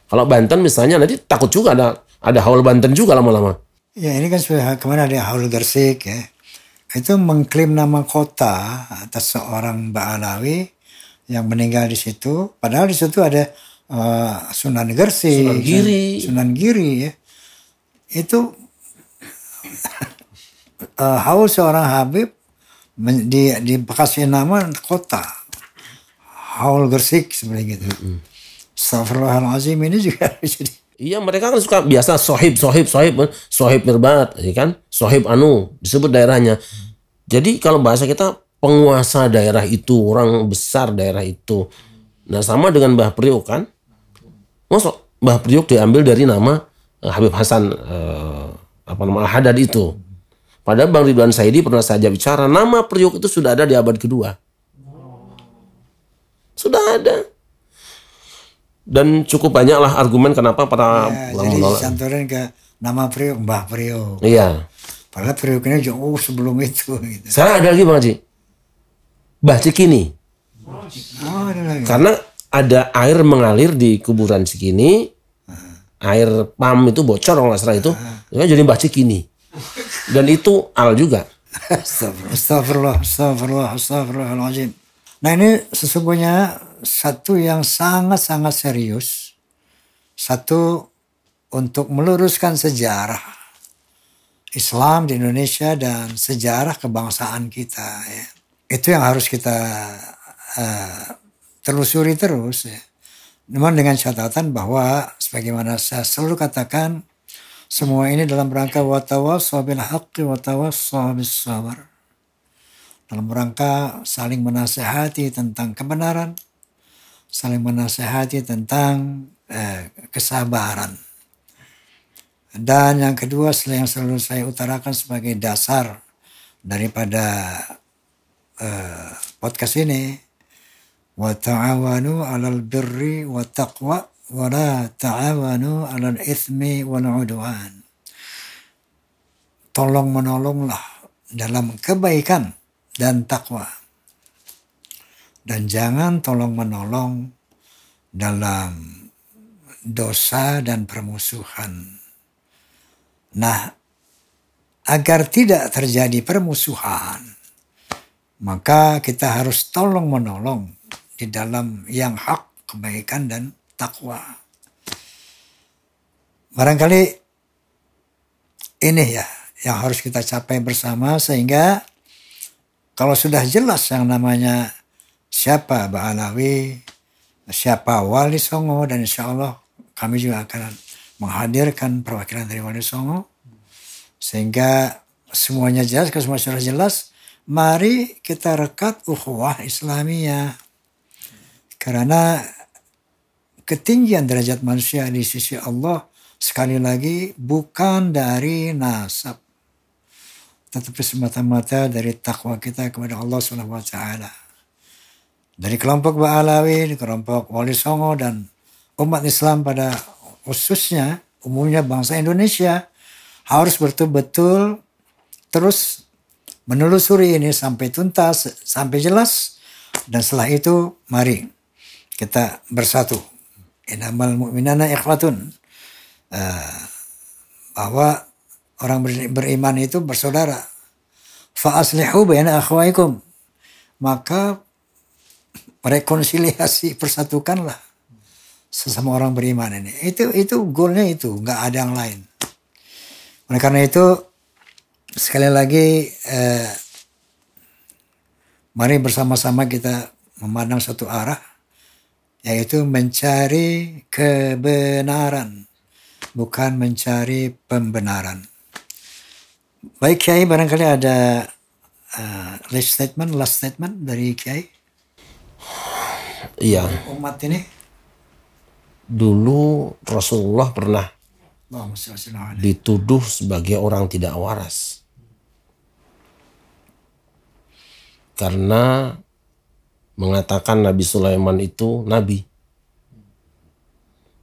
Kalau Banten misalnya nanti takut juga ada haul Banten juga lama-lama. Ya ini kan kemarin ada haul Gresik ya. Itu mengklaim nama kota atas seorang Ba'alawi yang meninggal di situ. Padahal di situ ada Sunan Gresik, Sunan Giri ya. Itu haul seorang Habib dikasih nama kota haul Gresik seperti gitu. Astagfirullahaladzim ini juga jadi. Iya, mereka kan suka biasa sohib Mirbat, ya kan? Sohib disebut daerahnya. Jadi kalau bahasa kita penguasa daerah itu, orang besar daerah itu. Nah, sama dengan Mbah Priok kan? Masuk Mbah Priok diambil dari nama Habib Hasan Al-Hadad itu. Padahal Bang Ridwan Saidi pernah saja bicara nama Priok itu sudah ada di abad kedua. Sudah ada. Dan cukup banyaklah argumen kenapa para jadi dicanturin ke nama Priok, Mbah Priok. Iya. Padahal Priok ini jauh sebelum itu. Gitu. Sekarang ada lagi Bang Haji. Mbah Cikini. Ada lagi. Karena ada air mengalir di kuburan Cikini. Air pam itu bocor kalau nggak salah itu. Jadi Mbah Cikini. Dan itu al juga. Astagfirullahaladzim. Nah ini sesungguhnya satu yang sangat-sangat serius. Satu, untuk meluruskan sejarah Islam di Indonesia dan sejarah kebangsaan kita. Ya. Itu yang harus kita telusuri terus. Ya. Namun dengan catatan bahwa sebagaimana saya selalu katakan, semua ini dalam rangka watawassaw bil haqqi watawassaw bis sabr. Dalam rangka saling menasehati tentang kebenaran, saling menasehati tentang kesabaran. Dan yang kedua yang selalu saya utarakan sebagai dasar daripada podcast ini, wa ta'awanu 'alal birri wa taqwa wa la ta'awanu 'alal itsmi wal 'udwan. Tolong menolonglah dalam kebaikan dan takwa. Dan jangan tolong menolong dalam dosa dan permusuhan. Nah, agar tidak terjadi permusuhan, maka kita harus tolong menolong di dalam yang hak, kebaikan dan takwa. Barangkali ini ya yang harus kita capai bersama, sehingga kalau sudah jelas yang namanya siapa Ba'alawi, siapa Wali Songo, dan insya Allah kami juga akan menghadirkan perwakilan dari Wali Songo, sehingga semuanya jelas. Kalau semua sudah jelas, mari kita rekat ukhuwah Islamiyah. Karena ketinggian derajat manusia di sisi Allah, sekali lagi, bukan dari nasab, tetapi semata-mata dari takwa kita kepada Allah SWT. Dari kelompok Ba'alawi, kelompok Wali Songo, dan umat Islam pada khususnya, umumnya bangsa Indonesia, harus betul-betul terus menelusuri ini sampai tuntas, sampai jelas. Dan setelah itu, mari kita bersatu. Innamal mu'minana ikhwatun. Bahwa orang beriman itu bersaudara. Fa aslihu baina akhwaikum. Maka rekonsiliasi, persatukanlah sesama orang beriman ini. Itu goalnya itu, nggak ada yang lain. Oleh karena itu, sekali lagi, mari bersama-sama kita memandang satu arah, yaitu mencari kebenaran, bukan mencari pembenaran. Baik Kiai, barangkali ada last statement dari Kiai. Iya. Umat ini. Dulu Rasulullah pernah dituduh sebagai orang tidak waras. Karena mengatakan Nabi Sulaiman itu nabi.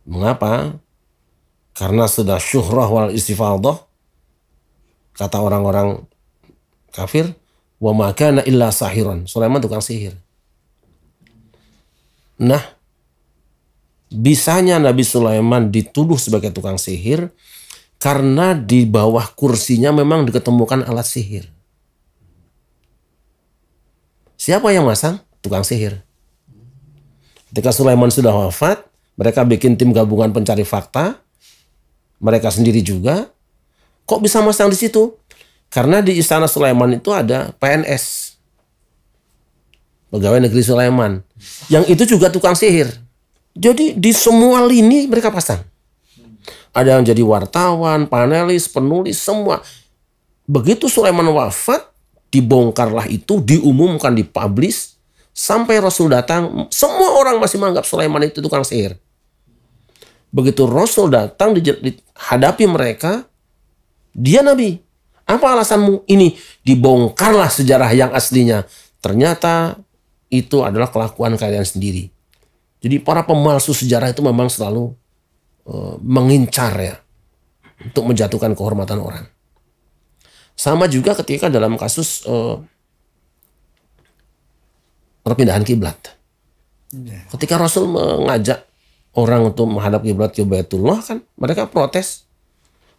Mengapa? Karena sudah syuhrah wal istifadah. Kata orang-orang kafir, wa ma kana illa sahiran. Sulaiman tukang sihir. Nah, bisanya Nabi Sulaiman dituduh sebagai tukang sihir karena di bawah kursinya memang diketemukan alat sihir. Siapa yang masang? Tukang sihir. Ketika Sulaiman sudah wafat, mereka bikin tim gabungan pencari fakta. Mereka sendiri juga. Kok bisa masang di situ? Karena di istana Sulaiman itu ada PNS. Pegawai negeri Sulaiman. Yang itu juga tukang sihir. Jadi di semua lini mereka pasang. Ada yang jadi wartawan, panelis, penulis, semua. Begitu Sulaiman wafat, dibongkarlah itu, diumumkan, dipublish. Sampai Rasul datang, semua orang masih menganggap Sulaiman itu tukang sihir. Begitu Rasul datang, dihadapi mereka, dia nabi. Apa alasanmu? Ini dibongkarlah sejarah yang aslinya. Ternyata itu adalah kelakuan kalian sendiri. Jadi para pemalsu sejarah itu memang selalu mengincar ya untuk menjatuhkan kehormatan orang. Sama juga ketika dalam kasus perpindahan kiblat. Ketika Rasul mengajak orang untuk menghadap kiblat ke Baitullah, kan mereka protes.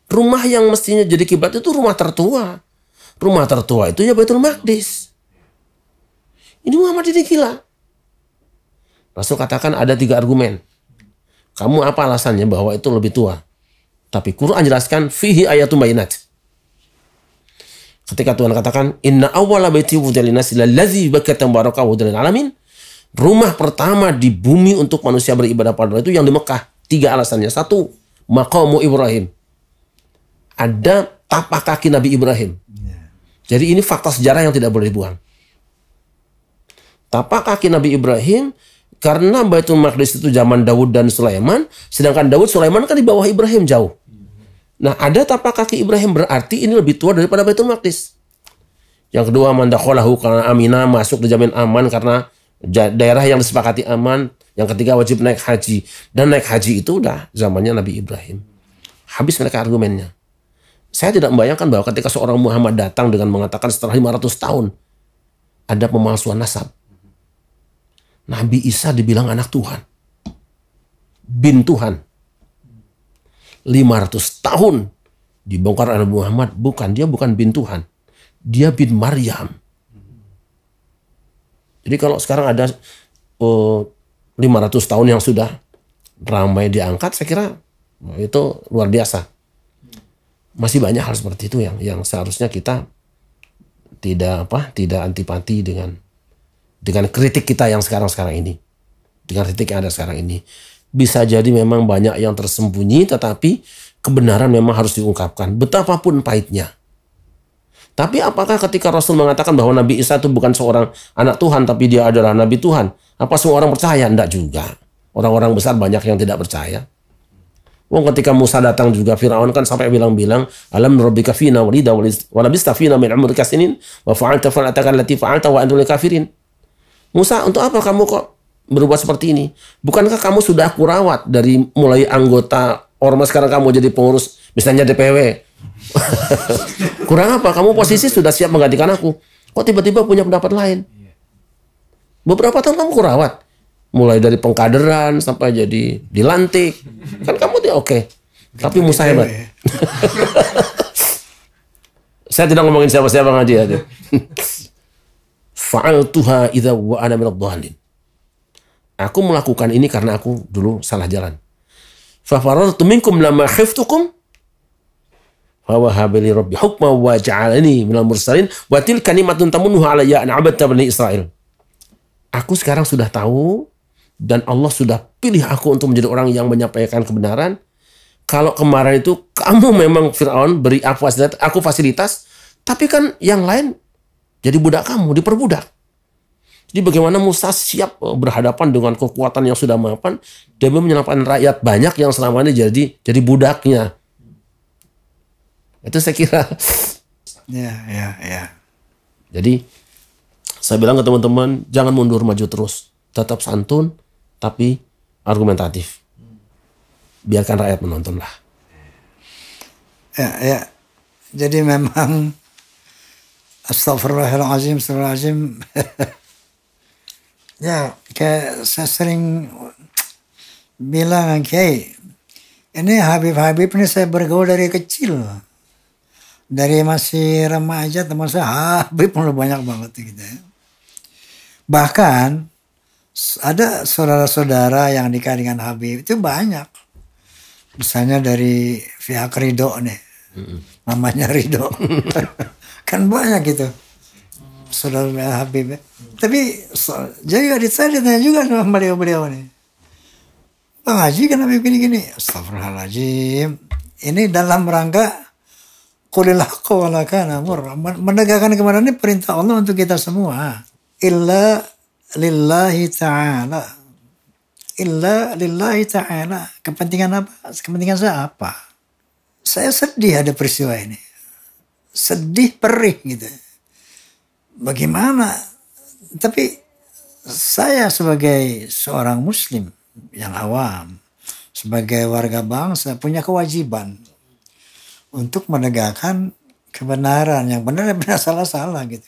Rumah yang mestinya jadi kiblat itu rumah tertua. Rumah tertua itu ya Baitul Maqdis. Ini Muhammad ini gila. Rasul katakan ada 3 argumen. Kamu apa alasannya bahwa itu lebih tua? Tapi Quran jelaskan fihi ayatum bayinat. Ketika Tuhan katakan inna awwala baiti wudi'a lin-nasi lallazi bakkata mubarakan wa hudan lil alamin. Rumah pertama di bumi untuk manusia beribadah pada Allah itu yang di Mekah. 3 alasannya. 1, maqamu Ibrahim. Ada tapak kaki Nabi Ibrahim. Jadi ini fakta sejarah yang tidak boleh dibuang. Tapak kaki Nabi Ibrahim karena Baitul Maqdis itu zaman Daud dan Sulaiman, sedangkan Daud Sulaiman kan di bawah Ibrahim jauh. Nah, ada tapak kaki Ibrahim berarti ini lebih tua daripada Baitul Maqdis. Yang kedua, man dakhalahu karena aminah, masuk dijamin aman karena daerah yang disepakati aman. Yang ketiga, wajib naik haji. Dan naik haji itu udah zamannya Nabi Ibrahim. Habis mereka argumennya. Saya tidak membayangkan bahwa ketika seorang Muhammad datang dengan mengatakan setelah 500 tahun ada pemalsuan nasab. Nabi Isa dibilang anak Tuhan. Bin Tuhan. 500 tahun dibongkar oleh Muhammad. Bukan, dia bukan bin Tuhan. Dia bin Maryam. Jadi kalau sekarang ada 500 tahun yang sudah ramai diangkat, saya kira itu luar biasa. Masih banyak hal seperti itu yang seharusnya kita tidak antipati dengan kritik kita yang sekarang ini. Dengan kritik yang ada sekarang ini. Bisa jadi memang banyak yang tersembunyi, tetapi kebenaran memang harus diungkapkan. Betapapun pahitnya. Tapi apakah ketika Rasul mengatakan bahwa Nabi Isa itu bukan seorang anak Tuhan, tapi dia adalah Nabi Tuhan, apa semua orang percaya? Tidak juga. Orang-orang besar banyak yang tidak percaya. Ketika Musa datang juga, Firaun kan sampai bilang-bilang, alam nurabbika fina walida wa labista fina min umrika sinin wa fa'alta fal'ataka allati fa'alta wa antum kafirin. Musa, untuk apa kamu kok berubah seperti ini? Bukankah kamu sudah aku rawat dari mulai anggota ormas, sekarang kamu jadi pengurus, misalnya DPW. Kurang apa? Kamu posisi sudah siap menggantikan aku. Kok tiba-tiba punya pendapat lain? Beberapa tahun kamu kurawat. Mulai dari pengkaderan sampai jadi dilantik. Kan kamu dia oke. Tapi Musa hebat. Saya tidak ngomongin siapa-siapa ngaji aja. Fa'altuha idza wa ana minadh dhalin. Aku melakukan ini karena aku dulu salah jalan. Fa farartu minkum lamma khiftukum fa wahaba li rabbi hukma wa ja'alani minal mursalin wa tilka ni'matun tamunnuha alayya an 'abadta bani Israil. Aku sekarang sudah tahu dan Allah sudah pilih aku untuk menjadi orang yang menyampaikan kebenaran. Kalau kemarin itu kamu memang Firaun beri aku fasilitas, tapi kan yang lain jadi budak kamu, diperbudak. Jadi bagaimana Musa siap berhadapan dengan kekuatan yang sudah mapan demi menyelamatkan rakyat banyak yang selama ini jadi budaknya. Itu saya kira. Ya. Jadi saya bilang ke teman-teman, jangan mundur maju terus. Tetap santun, tapi argumentatif. Biarkan rakyat menonton lah. Ya. Jadi memang Astagfirullahaladzim. Ya, kayak saya sering bilang, Kiai, ini Habib ini saya bergaul dari kecil. Dari masih remaja teman saya Habib banyak banget gitu ya. Bahkan ada saudara-saudara yang nikah dengan Habib itu banyak. Misalnya dari pihak Ridho nih. Namanya Ridho. Kan banyak gitu. Saudara Habib ya. Tapi jadi adik saya ditanya juga sama beliau-beliau nih. Bang Haji kenapa gini-gini? Astagfirullahaladzim. Ini dalam rangka qulil haqqa wa la kana mur. Menegakkan kebenaran ini perintah Allah untuk kita semua. Illa lillahi ta'ala. Kepentingan apa? Kepentingan saya apa? Saya sedih ada peristiwa ini. Sedih, perih gitu. Bagaimana? Tapi saya sebagai seorang muslim yang awam, sebagai warga bangsa punya kewajiban untuk menegakkan kebenaran, yang benar-benar salah-salah gitu.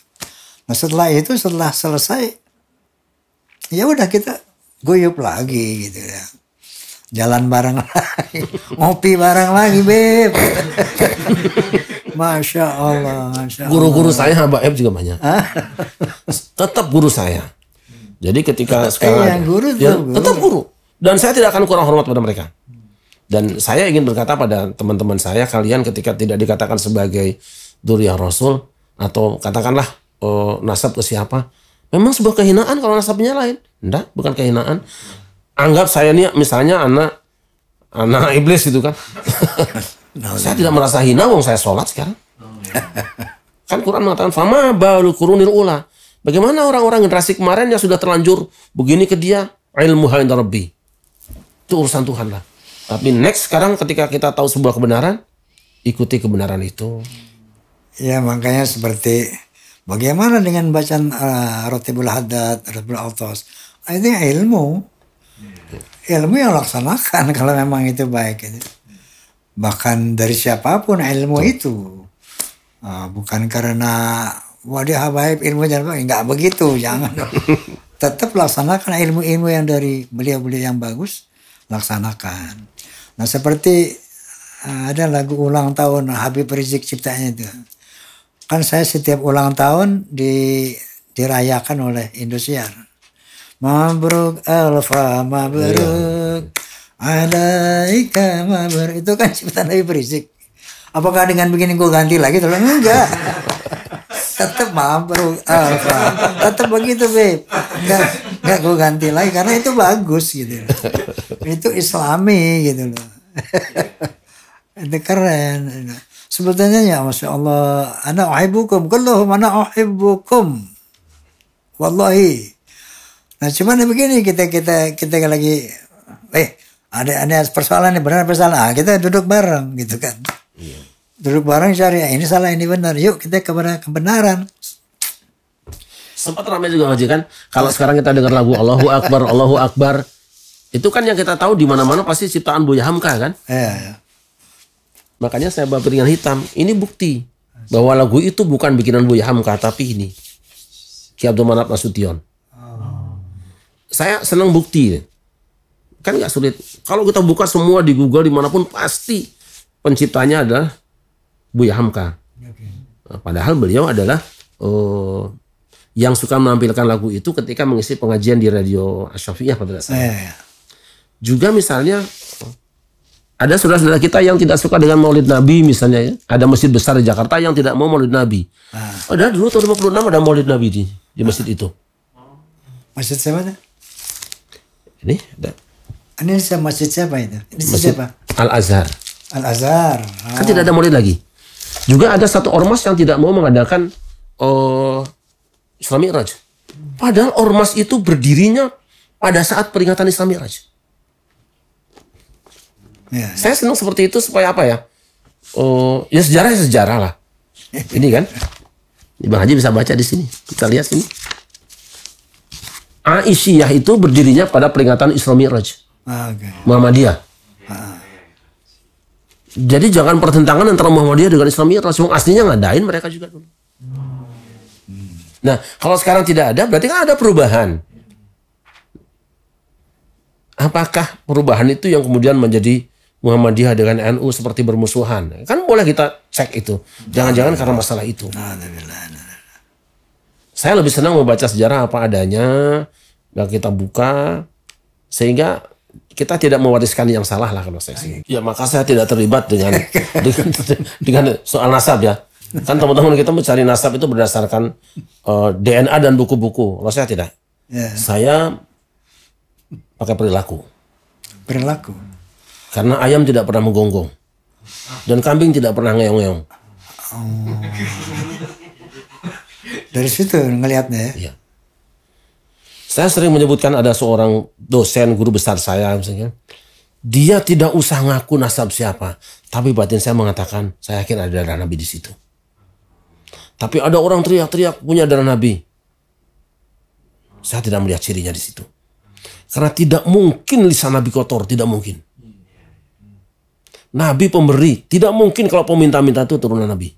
Nah setelah selesai, ya udah kita guyup lagi gitu ya. jalan bareng lagi, ngopi bareng lagi, Beb. Masya Allah, Masya Allah. Guru-guru saya Habaib juga banyak. Tetap guru saya. Jadi ketika sekarang guru tetap guru. Dan saya tidak akan kurang hormat pada mereka. Dan saya ingin berkata pada teman-teman saya, kalian ketika tidak dikatakan sebagai dzurriyyah Rasul atau katakanlah nasab ke siapa, memang sebuah kehinaan kalau nasabnya lain. Enggak, bukan kehinaan. Anggap saya ini misalnya anak iblis gitu kan. Saya tidak merasa hina wong saya sholat sekarang. Kan Quran mengatakan fama balu qurunil ula. Bagaimana orang-orang generasi kemarin yang sudah terlanjur begini ke dia, ilmu inda rabbi. Itu urusan Tuhan lah. Tapi next sekarang ketika kita tahu sebuah kebenaran, ikuti kebenaran itu. Ya makanya seperti bagaimana dengan bacaan Ratibul Haddad, Ratibul Autos. Itu ilmu. Ilmu yang laksanakan kalau memang itu baik. Bahkan dari siapapun ilmu itu. Bukan karena dia Habaib ilmunya enggak begitu, jangan. Tetap laksanakan ilmu-ilmu yang dari beliau-beliau yang bagus, laksanakan. Nah seperti ada lagu ulang tahun Habib Rizik ciptanya itu. Kan saya setiap ulang tahun dirayakan oleh Indosiar. Mabruk alfa mabruk alaika mabruk. Itu kan ciptaan Habib Rizik. Apakah dengan begini gue ganti lagi? Terus enggak. Tetap mabruk alfa. Tetap begitu, Beb. Enggak gue ganti lagi karena itu bagus gitu. Itu Islami gitu loh. Itu keren. Sebetulnya ya Masya Allah, ana uhibbukum kulluhum ana uhibbukum. Wallahi. Nah cuman begini kita lagi ada persoalan nih, benar salah. Kita duduk bareng gitu kan. Iya. Duduk bareng cari ini salah ini benar. Yuk kita kepada kebenaran. Sempat ramai juga Haji kan. Kalau sekarang kita dengar lagu Allahu Akbar. Itu kan yang kita tahu di mana-mana pasti ciptaan Buya Hamka kan? Iya. Makanya saya bawa piringan hitam. Ini bukti bahwa lagu itu bukan bikinan Buya Hamka, tapi ini Ki Abdul Manap Nasution. Saya senang bukti. Kan nggak sulit. Kalau kita buka semua di Google dimanapun pasti penciptanya adalah Buya Hamka. Nah, padahal beliau adalah yang suka menampilkan lagu itu ketika mengisi pengajian di radio Asy-Syafi'iyah pada saat. Juga misalnya ada saudara-saudara kita yang tidak suka dengan Maulid Nabi misalnya ya. Ada masjid besar di Jakarta yang tidak mau Maulid Nabi. Padahal dulu tahun 56 ada Maulid Nabi di masjid itu. Masjid siapa tuh? Ini ada. Ini masjid siapa itu? Ini masjid siapa? Al-Azhar. Al-Azhar. Kan tidak ada Maulid lagi. Juga ada satu ormas yang tidak mau mengadakan Isra Mi'raj. Padahal ormas itu berdirinya pada saat peringatan Isra Mi'raj. Ya. Saya senang seperti itu supaya apa ya? Ya sejarah lah. Ini kan, Bang Haji bisa baca di sini. Kita lihat sini. Aisyah itu berdirinya pada peringatan Isra Mi'raj. Muhammadiyah. Jadi jangan pertentangan antara Muhammadiyah dengan Isra Mi'raj. Aslinya ngadain mereka juga dulu. Nah, kalau sekarang tidak ada, berarti kan ada perubahan. Apakah perubahan itu yang kemudian menjadi Muhammadiyah dengan NU seperti bermusuhan? Kan boleh kita cek itu. Jangan-jangan karena masalah itu. Saya lebih senang membaca sejarah apa adanya, dan kita buka, sehingga kita tidak mewariskan yang salah lah kalau saya sih. Ya maka saya tidak terlibat dengan soal nasab ya. Kan teman-teman kita mencari nasab itu berdasarkan DNA dan buku-buku. Kalau saya tidak. Saya pakai perilaku. Karena ayam tidak pernah menggonggong. Dan kambing tidak pernah ngeong-ngeong. Dari situ ngelihatnya ya? Iya. Saya sering menyebutkan ada seorang dosen, guru besar saya misalnya. Dia tidak usah ngaku nasab siapa. Tapi batin saya mengatakan, saya yakin ada darah Nabi di situ. Tapi ada orang teriak-teriak punya darah Nabi. Saya tidak melihat cirinya di situ. Karena tidak mungkin lisan Nabi kotor, tidak mungkin. Nabi pemberi, tidak mungkin kalau peminta-minta itu turunan Nabi.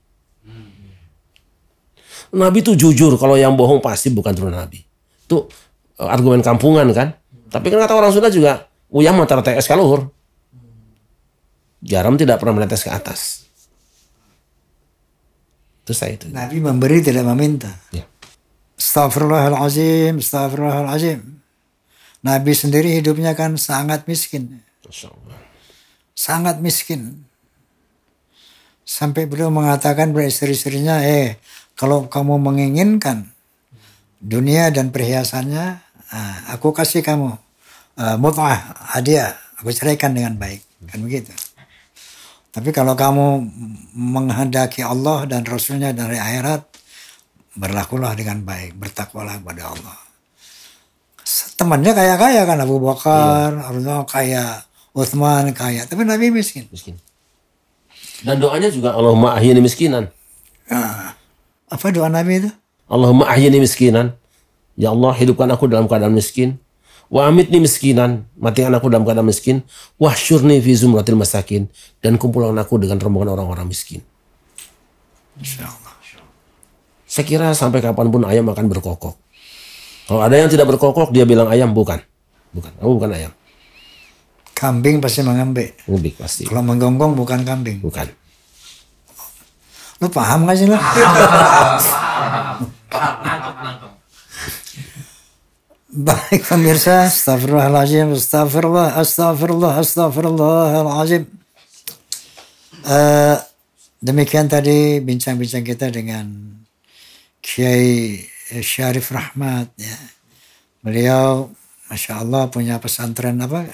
Nabi itu jujur, kalau yang bohong pasti bukan turunan Nabi. Itu argumen kampungan kan. Tapi kan kata orang Sunda juga, Uyang mau tetes ka luhur. Garam tidak pernah menetes ke atas. Itu saya itu. Nabi memberi tidak meminta. Ya. Astagfirullahalazim, astagfirullahalazim. Nabi sendiri hidupnya kan sangat miskin. Masya Allah. Sangat miskin. Sampai beliau mengatakan pada istri-istrinya, kalau kamu menginginkan dunia dan perhiasannya, aku kasih kamu mut'ah, hadiah, aku ceraikan dengan baik. Kan begitu. Tapi kalau kamu menghendaki Allah dan Rasulnya dari akhirat, berlakulah dengan baik, bertakwalah kepada Allah. Temannya kaya-kaya kan, Abu Bakar, Arno kaya, Uthman kaya, tapi Nabi miskin. Dan doanya juga Allahumma ahyini miskinan. Apa doa Nabi itu? Allahumma ahyini miskinan. Ya Allah, hidupkan aku dalam keadaan miskin. Wa amitni miskinan, matikan aku dalam keadaan miskin. Wahsyurni fi zumratil masakin, dan kumpulkan aku dengan rombongan orang-orang miskin. Insyaallah. Saya kira sampai kapanpun ayam akan berkokok. Kalau ada yang tidak berkokok, dia bilang ayam bukan. Aku bukan ayam. Kambing pasti mengembek. Ngembik pasti. Kalau menggonggong bukan kambing. Bukan. Lu paham gak sih lu? Baik pemirsa, astagfirullahaladzim, astagfirullahaladzim. Demikian tadi bincang-bincang kita dengan Kiai Syarif Rahmat. Ya. Beliau, Masya Allah, punya pesantren apa?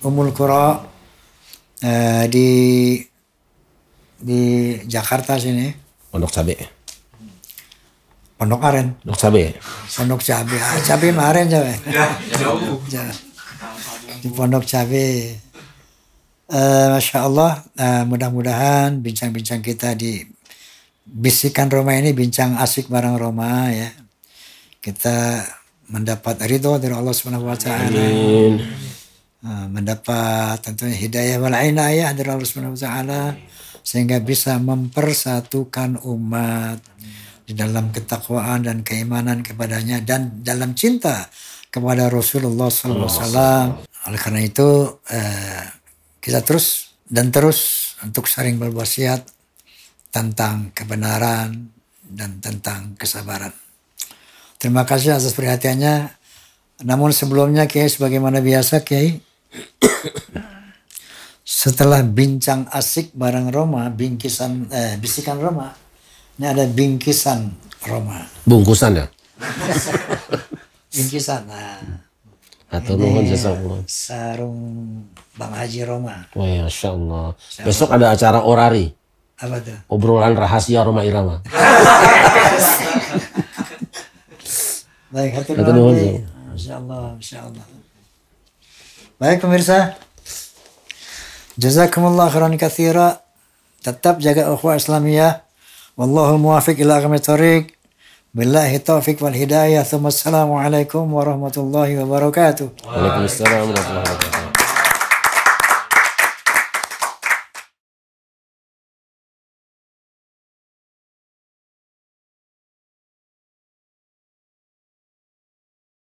Ummul Qura di Jakarta sini. Pondok Cabe. Pondok Aren. Pondok Cabe. Pondok Cabe. Cabe Aren Cabe. Di Pondok Cabe. Masya Allah, mudah-mudahan bincang-bincang kita di Bisikan Roma ini bincang asik bareng Roma ya. Kita mendapat ridho dari Allah Subhanahu wa taala. Mendapat tentunya hidayah wal inayah dari Allah Subhanahu wa taala sehingga bisa mempersatukan umat di dalam ketakwaan dan keimanan kepadanya dan dalam cinta kepada Rasulullah sallallahu alaihi wasallam. Oleh karena itu kita terus untuk saling berwasiat tentang kebenaran dan tentang kesabaran. Terima kasih atas perhatiannya. Namun sebelumnya Kiai sebagaimana biasa Kiai setelah bincang asik bareng Roma, bisikan Roma, ini ada bingkisan Roma. Bungkusan ya? Bingkisan. Nah, atau nuhun jazakallah. Sarung Bang Haji Roma. Wah, ya, Masya Allah. Besok ada acara orari. Apa tuh? Obrolan rahasia Roma Irama. Baik, hati nuhun. Masya Allah, Masya Allah. Baik pemirsa, jazakumullah khairan katsira. Tetap jaga ukhuwah Islamiyah. Wallahul muwafiq ila aqwamit thoriq. Billahi taufiq wal hidayah. Assalamualaikum warahmatullahi wabarakatuh. Waalaikumsalam warahmatullahi wabarakatuh.